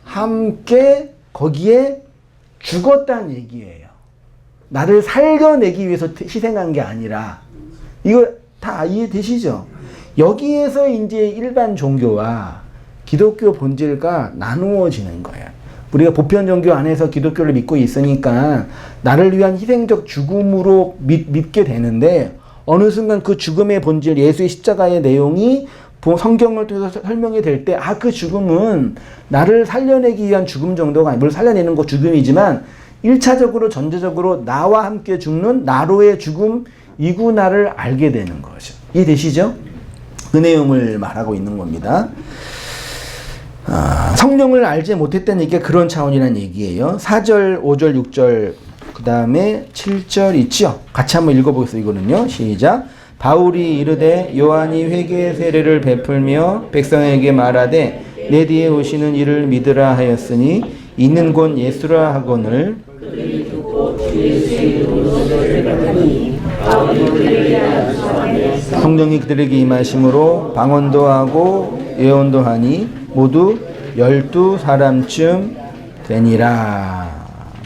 함께 거기에 죽었다는 얘기예요. 나를 살려내기 위해서 희생한 게 아니라, 이거 다 이해되시죠? 여기에서 이제 일반 종교와 기독교 본질과 나누어지는 거예요. 우리가 보편 종교 안에서 기독교를 믿고 있으니까 나를 위한 희생적 죽음으로 믿게 되는데, 어느 순간 그 죽음의 본질, 예수의 십자가의 내용이 성경을 통해서 설명이 될 때, 그 죽음은 나를 살려내기 위한 죽음 정도가 아니고, 물론 살려내는 거 죽음이지만 1차적으로 전제적으로 나와 함께 죽는 나로의 죽음이구나를 알게 되는 거죠. 이해되시죠? 그 내용을 말하고 있는 겁니다. 성령을 알지 못했다는 얘기가 그런 차원이라는 얘기예요. 4절, 5절, 6절, 그 다음에 7절 있죠? 같이 한번 읽어보겠습니다. 이거는요. 시작. 바울이 이르되 요한이 회개의 세례를 베풀며 백성에게 말하되 내 뒤에 오시는 이를 믿으라 하였으니 이는 곧 예수라 하거늘 성령이 그들에게 임하심으로 방언도 하고 예언도 하니 모두 12사람쯤 되니라.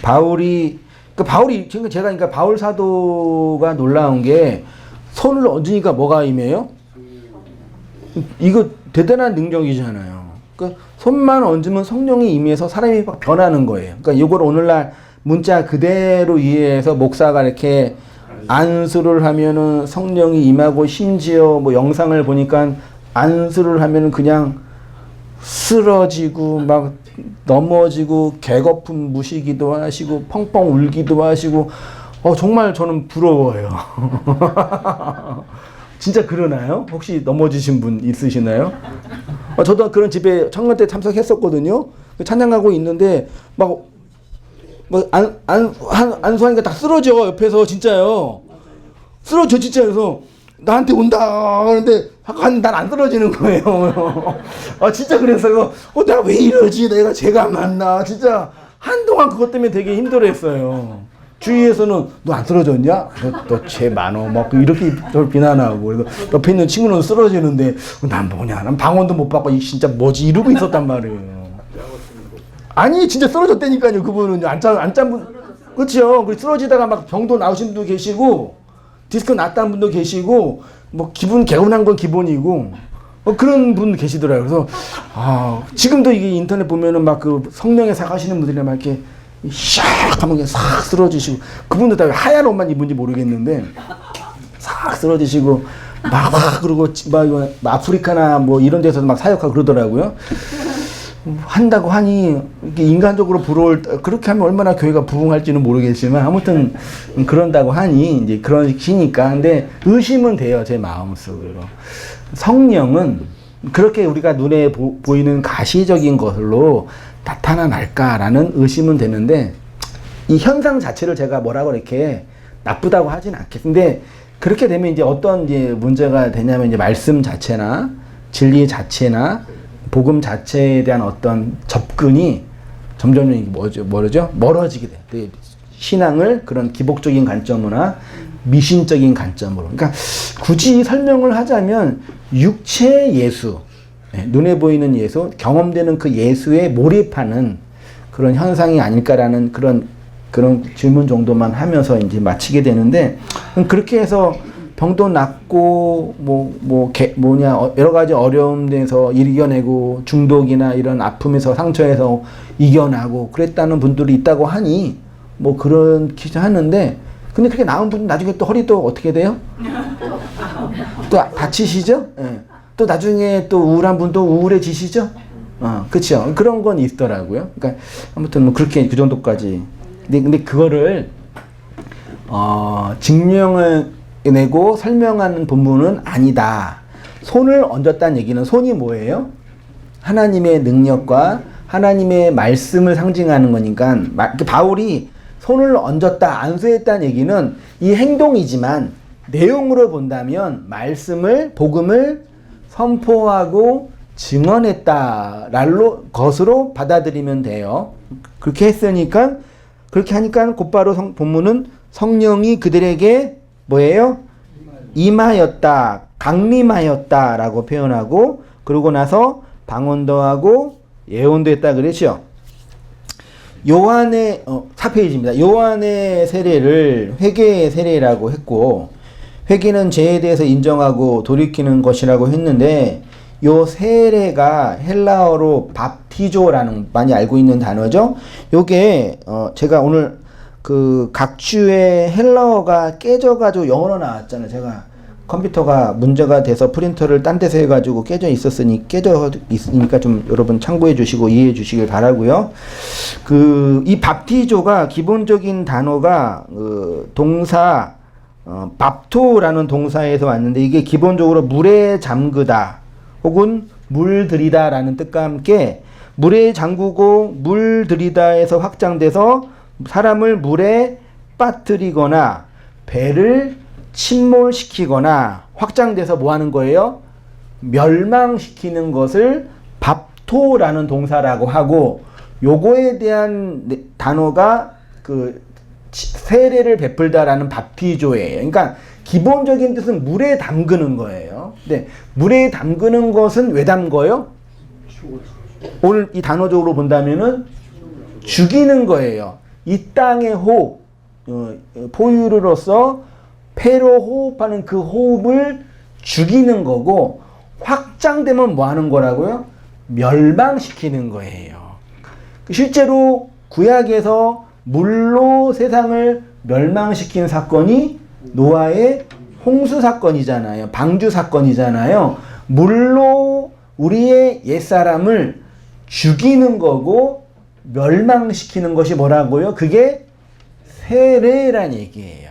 바울이 제가 그러니까 바울 사도가 놀라운 게 손을 얹으니까 뭐가 임해요? 이거 대단한 능력이잖아요. 그러니까 손만 얹으면 성령이 임해서 사람이 막 변하는 거예요. 그러니까 이걸 오늘날 문자 그대로 이해해서 목사가 이렇게 안수를 하면은 성령이 임하고, 심지어 뭐 영상을 보니까 안수를 하면은 그냥 쓰러지고 막 넘어지고 개거품 무시기도 하시고 펑펑 울기도 하시고, 정말 저는 부러워요. 진짜 그러나요? 혹시 넘어지신 분 있으시나요? 저도 그런 집에 청년 때 참석했었거든요. 찬양하고 있는데 안수하니까 다 쓰러져, 옆에서. 진짜요. 쓰러져, 진짜. 그래서 나한테 온다 그러는데 난 안 쓰러지는 거예요. 진짜 그랬어요. 내가 왜 이러지? 내가 죄가 많나? 진짜 한동안 그것 때문에 되게 힘들어했어요. 주위에서는 너 안 쓰러졌냐? 너 죄 많어. 막 이렇게 저를 비난하고. 그래서 옆에 있는 친구는 쓰러지는데 난 뭐냐? 난 방언도 못 받고 진짜 뭐지? 이러고 있었단 말이에요. 아니 진짜 쓰러졌다니까요. 그분은 안짠 분, 그렇죠? 쓰러지다가 막 병도 나오신 분도 계시고 디스크 났다는 분도 계시고 뭐 기분 개운한 건 기본이고 그런 분 계시더라고요. 그래서 지금도 이게 인터넷 보면은 막 그 성령의 사 가시는 분들이 막 이렇게 샥 하면 그냥 싹 쓰러지시고, 그분들 다 하얀 옷만 입은지 모르겠는데 싹 쓰러지시고 그러고 막 아프리카나 뭐 이런 데서도 막 사역하고 그러더라고요. 한다고 하니 인간적으로 부러울, 그렇게 하면 얼마나 교회가 부흥할지는 모르겠지만 아무튼 그런다고 하니 이제 그런 시니까. 근데 의심은 돼요, 제 마음속으로. 성령은 그렇게 우리가 눈에 보이는 가시적인 것으로 나타날까라는 의심은 되는데, 이 현상 자체를 제가 뭐라고 이렇게 나쁘다고 하진 않겠는데, 그렇게 되면 이제 어떤 이제 문제가 되냐면, 이제 말씀 자체나 진리 자체나 복음 자체에 대한 어떤 접근이 점점 멀어지게 돼요. 신앙을 그런 기복적인 관점이나 미신적인 관점으로. 그러니까 굳이 설명을 하자면 육체 예수, 눈에 보이는 예수, 경험되는 그 예수에 몰입하는 그런 현상이 아닐까라는 그런 질문 정도만 하면서 이제 마치게 되는데, 그렇게 해서 병도 낫고 여러 가지 어려움 데서 이겨내고 중독이나 이런 아픔에서 상처에서 이겨나고 그랬다는 분들이 있다고 하니 뭐 그렇게 하는데 근데 그렇게 나은 분 나중에 또 허리 또 어떻게 돼요? 또 다치시죠? 예. 또 나중에 또 우울한 분도 우울해지시죠? 그렇죠. 그런 건 있더라고요. 그러니까 아무튼 뭐 그렇게 그 정도까지. 근데 그거를 증명을 내고 설명하는 본문은 아니다. 손을 얹었다는 얘기는 손이 뭐예요? 하나님의 능력과 하나님의 말씀을 상징하는 거니까 바울이 손을 얹었다, 안수했다는 얘기는 이 행동이지만 내용으로 본다면 말씀을, 복음을 선포하고 증언했다랄로 것으로 받아들이면 돼요. 그렇게 했으니까 그렇게 하니까 곧바로 본문은 성령이 그들에게 뭐예요? 임하였다, 강림하였다라고 표현하고 그러고 나서 방언도 하고 예언도 했다 그랬죠. 요한의 4페이지입니다. 요한의 세례를 회개의 세례라고 했고 회개는 죄에 대해서 인정하고 돌이키는 것이라고 했는데 요 세례가 헬라어로 밥티조라는 많이 알고 있는 단어죠. 요게 제가 오늘 그 각주의 헬라어가 깨져가지고 영어로 나왔잖아요. 제가 컴퓨터가 문제가 돼서 프린터를 딴 데서 해가지고 깨져 있으니까 좀 여러분 참고해 주시고 이해해 주시길 바라고요. 이 밥티조가 기본적인 단어가 동사 밥토라는 동사에서 왔는데 이게 기본적으로 물에 잠그다 혹은 물들이다 라는 뜻과 함께 물에 잠그고 물들이다에서 확장돼서 사람을 물에 빠뜨리거나 배를 침몰시키거나 확장돼서 뭐 하는 거예요? 멸망시키는 것을 밥토라는 동사라고 하고 요거에 대한 단어가 세례를 베풀다라는 밥티조예요. 그러니까 기본적인 뜻은 물에 담그는 거예요. 근데 물에 담그는 것은 왜 담궈요? 오늘 이 단어적으로 본다면은 죽이는 거예요. 이 땅의 호흡, 포유류로서 폐로 호흡하는 그 호흡을 죽이는 거고 확장되면 뭐 하는 거라고요? 멸망시키는 거예요. 실제로 구약에서 물로 세상을 멸망시킨 사건이 노아의 홍수 사건이잖아요. 방주 사건이잖아요. 물로 우리의 옛사람을 죽이는 거고 멸망시키는 것이 뭐라고요? 그게 세례란 얘기예요.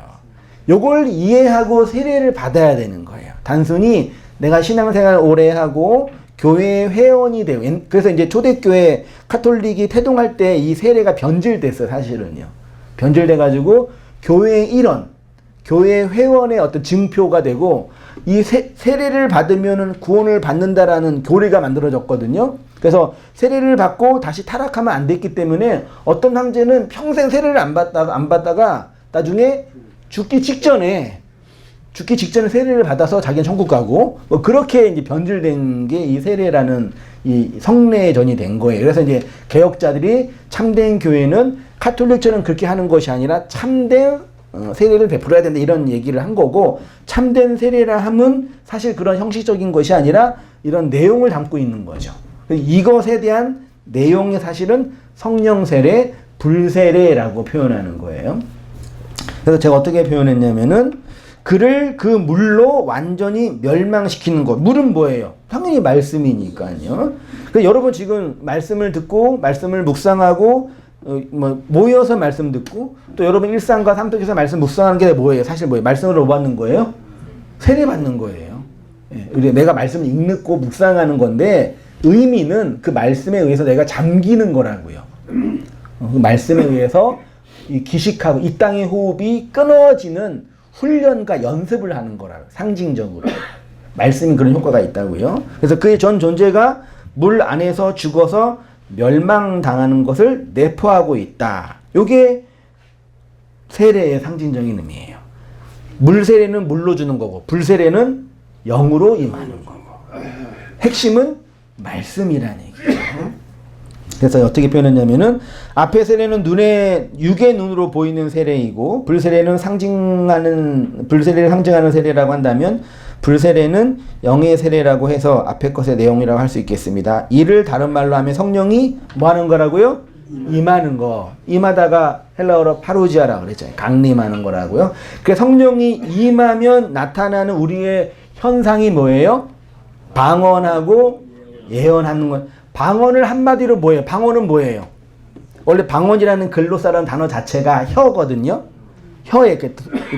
요걸 이해하고 세례를 받아야 되는 거예요. 단순히 내가 신앙생활 오래 하고 교회 회원이 되고 그래서 이제 초대교회 카톨릭이 태동할 때 이 세례가 변질됐어요. 사실은요. 변질돼가지고 교회의 일원, 교회 회원의 어떤 증표가 되고 이 세례를 받으면은 구원을 받는다라는 교리가 만들어졌거든요. 그래서 세례를 받고 다시 타락하면 안 됐기 때문에 어떤 황제는 평생 세례를 안 받다가 나중에 죽기 직전에 세례를 받아서 자기는 천국 가고 뭐 그렇게 이제 변질된 게 이 세례라는 이 성례전이 된 거예요. 그래서 이제 개혁자들이 참된 교회는 카톨릭처럼 그렇게 하는 것이 아니라 참된 세례를 베풀어야 된다 이런 얘기를 한 거고 참된 세례라 함은 사실 그런 형식적인 것이 아니라 이런 내용을 담고 있는 거죠. 이것에 대한 내용이 사실은 성령 세례, 불세례라고 표현하는 거예요. 그래서 제가 어떻게 표현했냐면은 그를 그 물로 완전히 멸망시키는 것. 물은 뭐예요? 당연히 말씀이니까요. 그러니까 여러분 지금 말씀을 듣고 말씀을 묵상하고 모여서 말씀 듣고 또 여러분 일상과 삶 속에서 말씀 묵상하는 게 뭐예요? 사실 뭐예요? 말씀을 뭐 받는 거예요? 세례 받는 거예요. 예, 내가 말씀을 읽고 묵상하는 건데 의미는 그 말씀에 의해서 내가 잠기는 거라고요. 그 말씀에 의해서 이 기식하고 이 땅의 호흡이 끊어지는 훈련과 연습을 하는 거라고 상징적으로 말씀이 그런 효과가 있다고요. 그래서 그의 전 존재가 물 안에서 죽어서 멸망당하는 것을 내포하고 있다. 요게 세례의 상징적인 의미예요. 물 세례는 물로 주는 거고 불 세례는 영으로 임하는 거고 핵심은 말씀이라는 얘기죠. 그래서 어떻게 표현했냐면은 앞의 세례는 눈에 육의 눈으로 보이는 세례이고 불세례를 상징하는 세례라고 한다면 불세례는 영의 세례라고 해서 앞의 것의 내용이라고 할 수 있겠습니다. 이를 다른 말로 하면 성령이 뭐 하는 거라고요? 임하는 거. 임하다가 헬라어로 파루지아라고 그랬잖아요. 강림하는 거라고요. 그래서 성령이 임하면 나타나는 우리의 현상이 뭐예요? 방언하고 예언하는 거. 방언을 한마디로 뭐예요? 방언은 뭐예요? 원래 방언이라는 글로사라는 단어 자체가 혀거든요. 혀의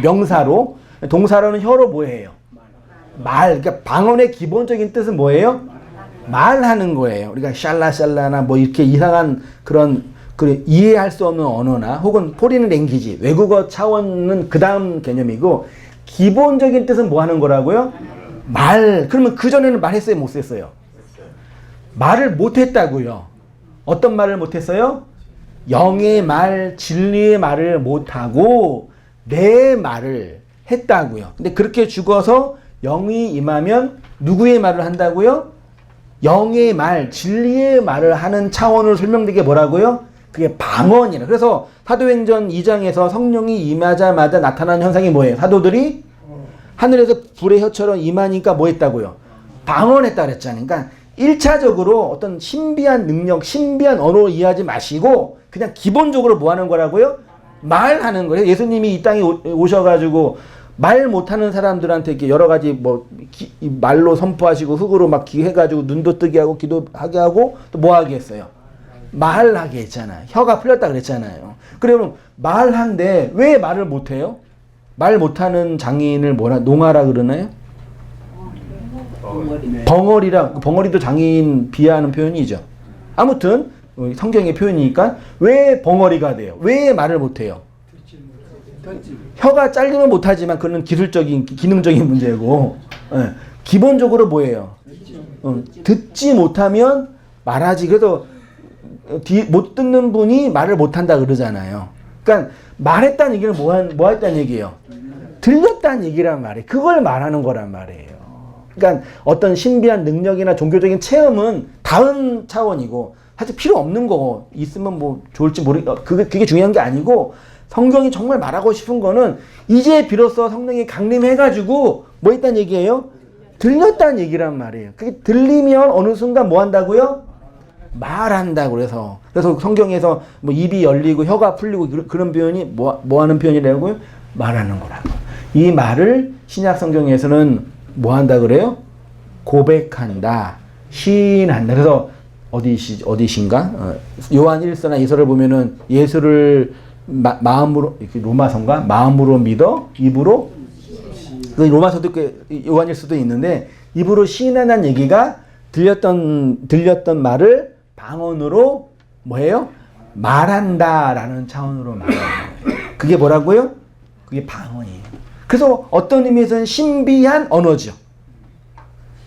명사로. 동사로는 혀로 뭐예요? 말. 그러니까 방언의 기본적인 뜻은 뭐예요? 말하는 거예요. 우리가 샬라샬라나 뭐 이렇게 이상한 그런 이해할 수 없는 언어나 혹은 포린 랭귀지, 외국어 차원은 그 다음 개념이고 기본적인 뜻은 뭐 하는 거라고요? 말. 그러면 그전에는 말했어요? 못 했어요? 말을 못했다고요. 어떤 말을 못했어요? 영의 말, 진리의 말을 못하고 내 말을 했다고요. 근데 그렇게 죽어서 영이 임하면 누구의 말을 한다고요? 영의 말, 진리의 말을 하는 차원으로 설명되게 뭐라고요? 그게 방언이라. 그래서 사도행전 2장에서 성령이 임하자마자 나타나는 현상이 뭐예요? 사도들이 하늘에서 불의 혀처럼 임하니까 뭐 했다고요? 방언했다 그랬잖아요. 그러니까 1차적으로 어떤 신비한 능력, 신비한 언어로 이해하지 마시고 그냥 기본적으로 뭐 하는 거라고요? 말하는 거예요. 예수님이 이 땅에 오셔가지고 말 못하는 사람들한테 이렇게 여러 가지 말로 선포하시고 흙으로 막 기해가지고 눈도 뜨게 하고 기도하게 하고 또 뭐 하게 했어요? 말하게 했잖아요. 혀가 풀렸다 그랬잖아요. 그러면 말한데 왜 말을 못해요? 말 못하는 장애인을 농아라 그러나요? 벙어리도 장애인 비하하는 표현이죠. 아무튼 성경의 표현이니까 왜 벙어리가 돼요? 왜 말을 못해요? 혀가 잘리면 못하지만 그건 기술적인 기능적인 문제고 기본적으로 뭐예요? 듣지 못하면 말하지. 그래서 못 듣는 분이 말을 못한다 그러잖아요. 그러니까 말했다는 얘기는 뭐 했다는 얘기예요? 들렸다는 얘기란 말이에요. 그걸 말하는 거란 말이에요. 그러니까 어떤 신비한 능력이나 종교적인 체험은 다음 차원이고 사실 필요 없는 거 있으면 뭐 좋을지 그게 중요한 게 아니고 성경이 정말 말하고 싶은 거는 이제 비로소 성령이 강림해가지고 뭐 했다는 얘기예요? 들렸다는 얘기란 말이에요. 그게 들리면 어느 순간 뭐 한다고요? 말한다고 그래서 성경에서 뭐 입이 열리고 혀가 풀리고 그런 표현이 뭐 하는 표현이라고요? 말하는 거라고. 이 말을 신약 성경에서는 뭐 한다 그래요? 고백한다, 시인한다. 그래서 어디신가? 요한 1서나 2서를 보면은 예수를 마음으로 로마서인가? 마음으로 믿어 입으로 로마서도 요한 1서도 있는데 입으로 시인한다는 얘기가 들렸던 말을 방언으로 뭐예요? 말한다라는 차원으로 말하는 거예요. 그게 뭐라고요? 그게 방언이에요. 그래서 어떤 의미에서는 신비한 언어죠.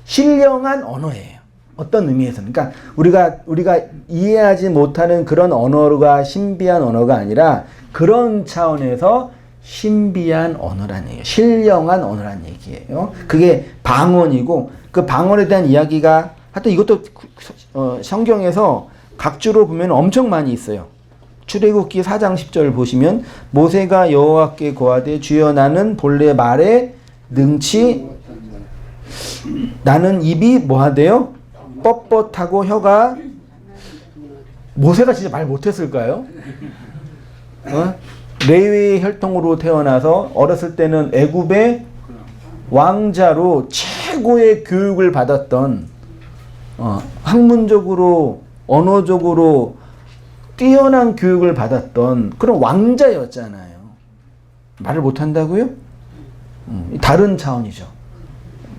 신령한 언어예요. 어떤 의미에서는. 그러니까 우리가 이해하지 못하는 그런 언어가 신비한 언어가 아니라 그런 차원에서 신비한 언어란 얘기예요. 신령한 언어란 얘기예요. 그게 방언이고 그 방언에 대한 이야기가 하여튼 이것도 성경에서 각주로 보면 엄청 많이 있어요. 출애굽기 4장 10절 보시면 모세가 여호와께 고하되 주여 나는 본래 말에 능치 나는 입이 뭐하대요? 뻣뻣하고 혀가 모세가 진짜 말 못했을까요? 레위의 혈통으로 태어나서 어렸을 때는 애굽의 왕자로 최고의 교육을 받았던 학문적으로 언어적으로 뛰어난 교육을 받았던 그런 왕자였잖아요. 말을 못한다고요? 다른 차원이죠.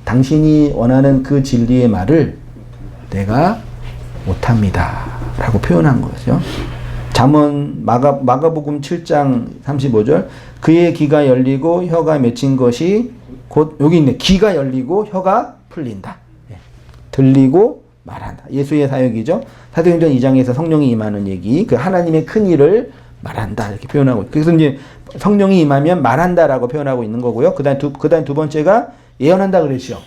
당신이 원하는 그 진리의 말을 내가 못합니다 라고 표현한 거죠. 잠언 마가복음 7장 35절 그의 귀가 열리고 혀가 맺힌 것이 곧 여기 있네. 귀가 열리고 혀가 풀린다. 들리고 말한다. 예수의 사역이죠. 사도행전 2장에서 성령이 임하는 얘기, 그 하나님의 큰 일을 말한다 이렇게 표현하고 있고, 그래서 이제 성령이 임하면 말한다라고 표현하고 있는 거고요. 그다음 두 번째가 예언한다 그랬죠.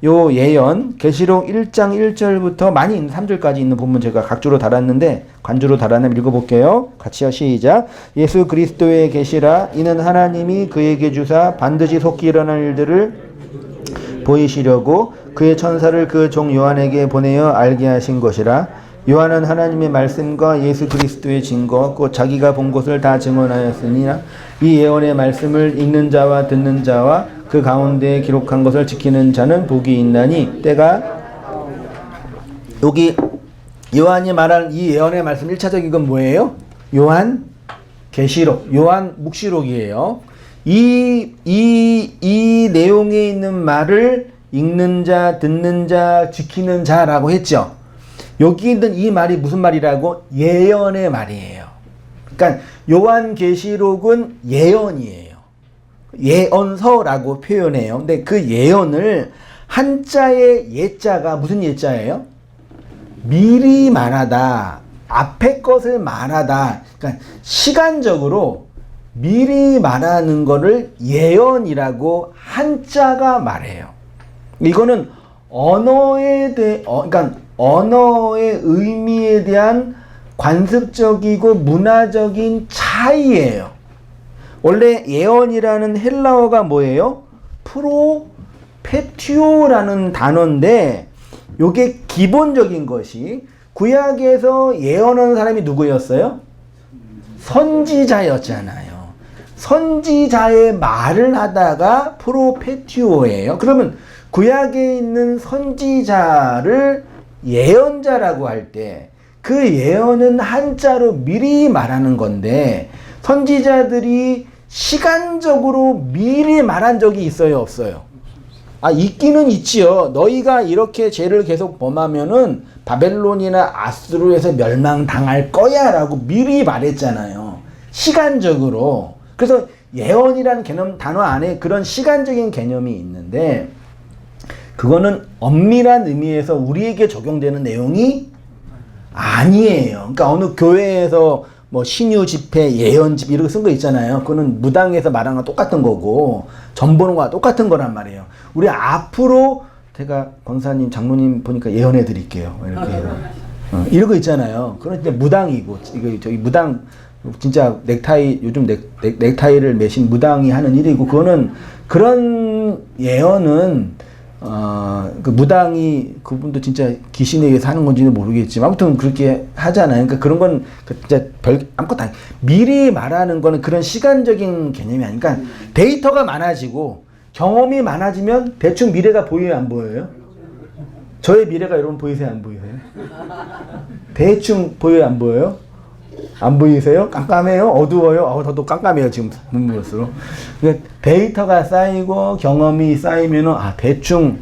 요 예언 계시록 1장 1절부터 많이 있는 3절까지 있는 본문 제가 각주로 달았는데 관주로 달아내 읽어볼게요. 같이요. 시작. 예수 그리스도의 계시라 이는 하나님이 그에게 주사 반드시 속히 일어날 일들을 보이시려고 그의 천사를 그 종 요한에게 보내어 알게 하신 것이라. 요한은 하나님의 말씀과 예수 그리스도의 증거 곧 자기가 본 것을 다 증언하였으니라. 이 예언의 말씀을 읽는 자와 듣는 자와 그 가운데 기록한 것을 지키는 자는 복이 있나니. 때가 여기 요한이 말하는 이 예언의 말씀 1차적인 건 뭐예요? 요한 계시록, 요한 묵시록이에요. 이 내용에 있는 말을 읽는 자, 듣는 자, 지키는 자라고 했죠. 여기 있는 이 말이 무슨 말이라고? 예언의 말이에요. 그러니까 요한 계시록은 예언이에요. 예언서라고 표현해요. 근데 그 예언을 한자의 예자가 무슨 예자예요? 미리 말하다, 앞에 것을 말하다. 그러니까 시간적으로 미리 말하는 거를 예언이라고 한자가 말해요. 이거는 그러니까 언어의 의미에 대한 관습적이고 문화적인 차이예요. 원래 예언이라는 헬라어가 뭐예요? 프로페티오라는 단어인데 요게 기본적인 것이 구약에서 예언하는 사람이 누구였어요? 선지자였잖아요. 선지자의 말을 하다가 프로페티오예요. 그러면 구약에 있는 선지자를 예언자라고 할 때 그 예언은 한자로 미리 말하는 건데 선지자들이 시간적으로 미리 말한 적이 있어요, 없어요? 있기는 있지요. 너희가 이렇게 죄를 계속 범하면은 바벨론이나 아수르에서 멸망당할 거야 라고 미리 말했잖아요. 시간적으로. 그래서 예언이라는 개념 단어 안에 그런 시간적인 개념이 있는데 그거는 엄밀한 의미에서 우리에게 적용되는 내용이 아니에요. 그러니까 어느 교회에서 뭐 신유 집회, 예언 집회 이런 거 쓴 거 있잖아요. 그거는 무당에서 말하는 거 똑같은 거고 전보는 거와 똑같은 거란 말이에요. 우리 앞으로 제가 권사님, 장로님 보니까 예언해 드릴게요. 이렇게 이런 거 있잖아요. 그건 이제 무당이고 이거 저기 무당 진짜 넥타이 요즘 넥타이를 매신 무당이 하는 일이고 그거는 그런 예언은 그 무당이 그분도 진짜 귀신에 의해서 하는 건지는 모르겠지만 아무튼 그렇게 하잖아요. 그러니까 그런 건 진짜 아무것도 아니. 미리 말하는 거는 그런 시간적인 개념이 아니니까 데이터가 많아지고 경험이 많아지면 대충 미래가 보여요, 안 보여요? 저의 미래가 여러분 보이세요, 안 보이세요? 대충 보여요, 안 보여요? 안 보이세요? 깜깜해요? 어두워요? 저도 깜깜해요, 지금 눈물로서. 그러니까 데이터가 쌓이고 경험이 쌓이면은 대충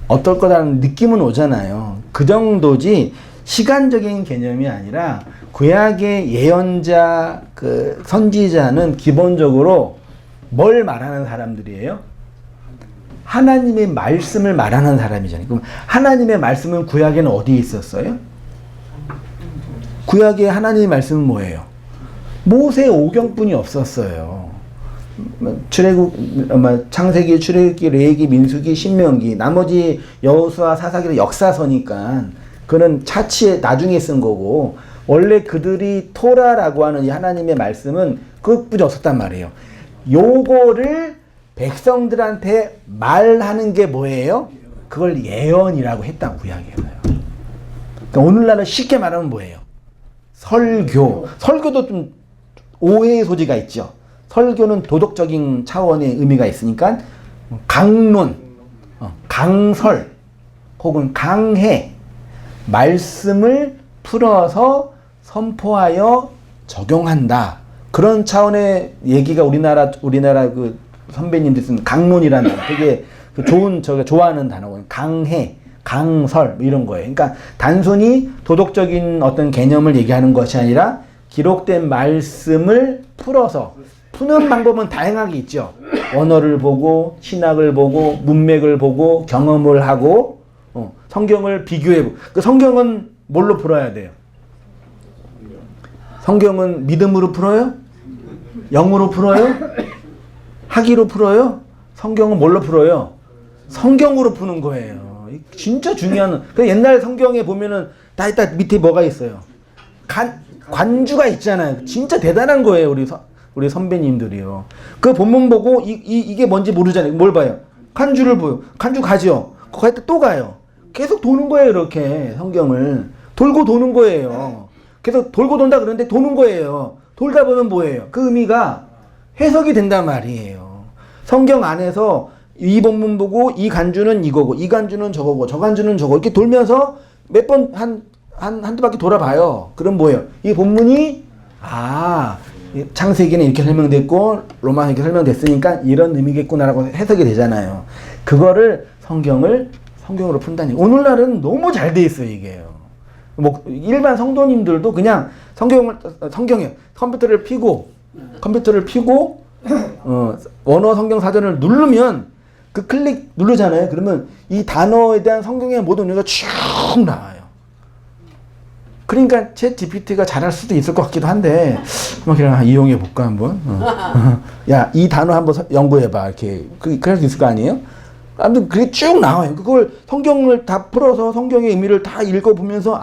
어떨 거라는 느낌은 오잖아요. 그 정도지 시간적인 개념이 아니라 구약의 예언자, 그 선지자는 기본적으로 뭘 말하는 사람들이에요? 하나님의 말씀을 말하는 사람이잖아요. 그럼 하나님의 말씀은 구약에는 어디에 있었어요? 구약의 하나님의 말씀은 뭐예요? 모세 오경뿐이 없었어요. 창세기, 출애굽기, 레위기, 민수기, 신명기, 나머지 여호수아, 사사기는 역사서니까 그는 차치에 나중에 쓴 거고 원래 그들이 토라라고 하는 이 하나님의 말씀은 그것뿐이 없었단 말이에요. 요거를 백성들한테 말하는 게 뭐예요? 그걸 예언이라고 했다, 구약에서요. 그러니까 오늘날은 쉽게 말하면 뭐예요? 설교도 좀 오해의 소지가 있죠. 설교는 도덕적인 차원의 의미가 있으니까 강론, 강설 혹은 강해 말씀을 풀어서 선포하여 적용한다. 그런 차원의 얘기가 우리나라 그 선배님들 쓰는 강론이라는 단어, 되게 좋은 저가 좋아하는 단어거든요. 강해, 강설 이런 거예요. 그러니까 단순히 도덕적인 어떤 개념을 얘기하는 것이 아니라 기록된 말씀을 풀어서 푸는 방법은 다양하게 있죠. 언어를 보고 신학을 보고 문맥을 보고 경험을 하고 성경을 비교해보고. 그 성경은 뭘로 풀어야 돼요? 성경은 믿음으로 풀어요? 영으로 풀어요? 학위로 풀어요? 성경은 뭘로 풀어요? 성경으로 푸는 거예요. 진짜 중요한. 그 옛날 성경에 보면은 다 이따 밑에 뭐가 있어요. 관주가 있잖아요. 진짜 대단한 거예요, 우리 선배님들이요. 그 본문 보고 이게 뭔지 모르잖아요. 뭘 봐요? 간주를 보여. 간주 가죠. 거기 또 가요. 계속 도는 거예요, 이렇게 성경을 돌고 도는 거예요. 계속 돌고 돈다 그러는데 도는 거예요. 돌다 보면 뭐예요? 그 의미가 해석이 된단 말이에요. 성경 안에서 이 본문 보고 이 간주는 이거고 이 간주는 저거고 저 간주는 저거 이렇게 돌면서 몇 번 한두 바퀴 돌아봐요. 그럼 뭐예요? 이 본문이 창세기는 이렇게 설명됐고 로마는 이렇게 설명됐으니까 이런 의미겠구나라고 해석이 되잖아요. 그거를 성경으로 푼다니. 오늘날은 너무 잘 돼 있어요, 이게요. 뭐 일반 성도님들도 그냥 성경에 컴퓨터를 피고 원어 성경 사전을 누르면 그 클릭 누르잖아요. 그러면 이 단어에 대한 성경의 모든 의미가 쭉 나와요. 그러니까 챗 GPT가 잘할 수도 있을 것 같기도 한데 한번 그냥 이용해 볼까 한번. 야, 이 단어 한번 연구해봐. 이렇게 그럴 수 있을 거 아니에요? 아무튼 그게 쭉 나와요. 그걸 성경을 다 풀어서 성경의 의미를 다 읽어보면서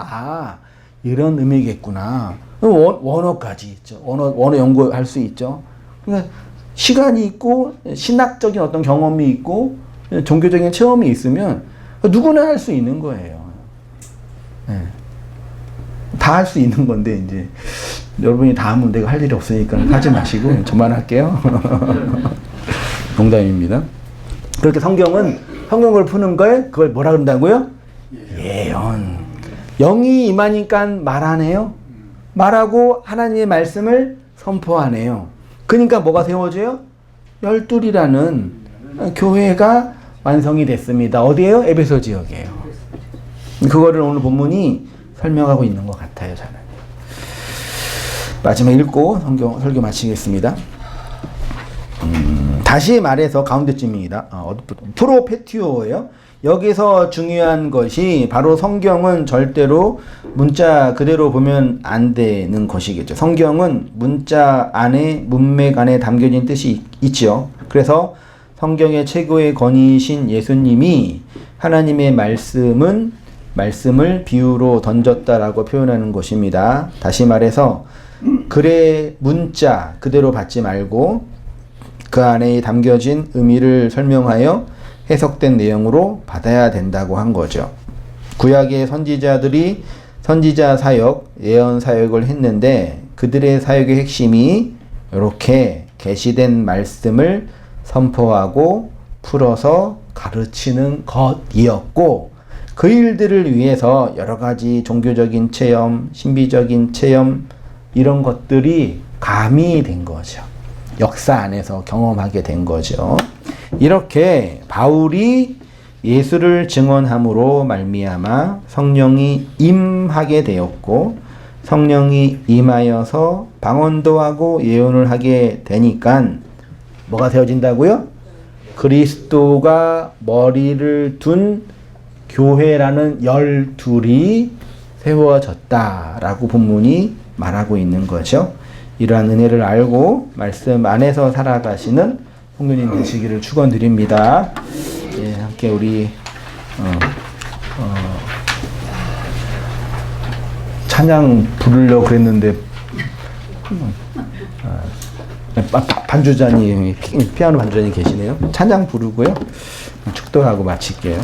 이런 의미겠구나. 원어까지 있죠. 원어 연구할 수 있죠. 그러니까 시간이 있고 신학적인 어떤 경험이 있고 종교적인 체험이 있으면 누구나 할 수 있는 거예요. 네. 다 할 수 있는 건데 이제 여러분이 다 하면 내가 할 일이 없으니까 하지 마시고 저만 할게요. 농담입니다. 그렇게 성경을 푸는 걸 그걸 뭐라 그런다고요? 예언. 영이 임하니까 말하네요. 말하고 하나님의 말씀을 선포하네요. 그러니까 뭐가 세워져요? 열둘이라는 교회가 완성이 됐습니다. 어디에요? 에베소 지역이에요. 그거를 오늘 본문이 설명하고 있는 것 같아요, 저는. 마지막 읽고 설교 마치겠습니다. 다시 말해서 가운데쯤입니다. 프로페티오예요. 여기서 중요한 것이 바로 성경은 절대로 문자 그대로 보면 안 되는 것이겠죠. 성경은 문자 안에 문맥 안에 담겨진 뜻이 있죠. 그래서 성경의 최고의 권위이신 예수님이 하나님의 말씀을 비유로 던졌다라고 표현하는 것입니다. 다시 말해서 글의 문자 그대로 받지 말고 그 안에 담겨진 의미를 설명하여 해석된 내용으로 받아야 된다고 한 거죠. 구약의 선지자들이 선지자 사역, 예언 사역을 했는데 그들의 사역의 핵심이 이렇게 계시된 말씀을 선포하고 풀어서 가르치는 것이었고 그 일들을 위해서 여러 가지 종교적인 체험, 신비적인 체험 이런 것들이 가미된 거죠. 역사 안에서 경험하게 된 거죠. 이렇게 바울이 예수를 증언함으로 말미암아 성령이 임하게 되었고 성령이 임하여서 방언도 하고 예언을 하게 되니까 뭐가 되어진다고요? 그리스도가 머리를 둔 교회라는 12이 세워졌다라고 본문이 말하고 있는 거죠. 이러한 은혜를 알고 말씀 안에서 살아가시는 성도님 되시기를 축원드립니다. 예, 함께 우리 찬양 부르려고 그랬는데 반주자님, 피아노 반주자님 계시네요. 찬양 부르고요. 축도하고 마칠게요.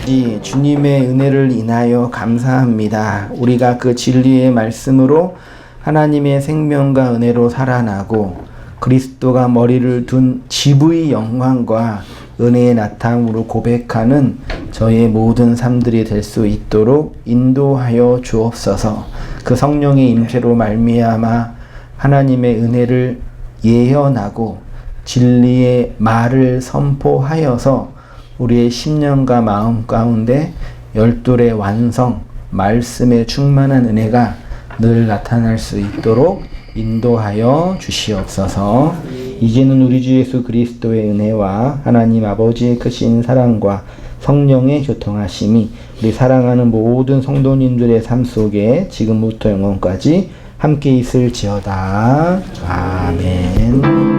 이 주님의 은혜를 인하여 감사합니다. 우리가 그 진리의 말씀으로 하나님의 생명과 은혜로 살아나고 그리스도가 머리를 둔 지부의 영광과 은혜의 나타남으로 고백하는 저의 모든 삶들이 될 수 있도록 인도하여 주옵소서. 그 성령의 임재로 말미암아 하나님의 은혜를 예언하고 진리의 말을 선포하여서 우리의 심령과 마음 가운데 열둘의 완성, 말씀의 충만한 은혜가 늘 나타날 수 있도록 인도하여 주시옵소서. 이제는 우리 주 예수 그리스도의 은혜와 하나님 아버지의 크신 사랑과 성령의 교통하심이 우리 사랑하는 모든 성도님들의 삶 속에 지금부터 영원까지 함께 있을지어다. 아멘.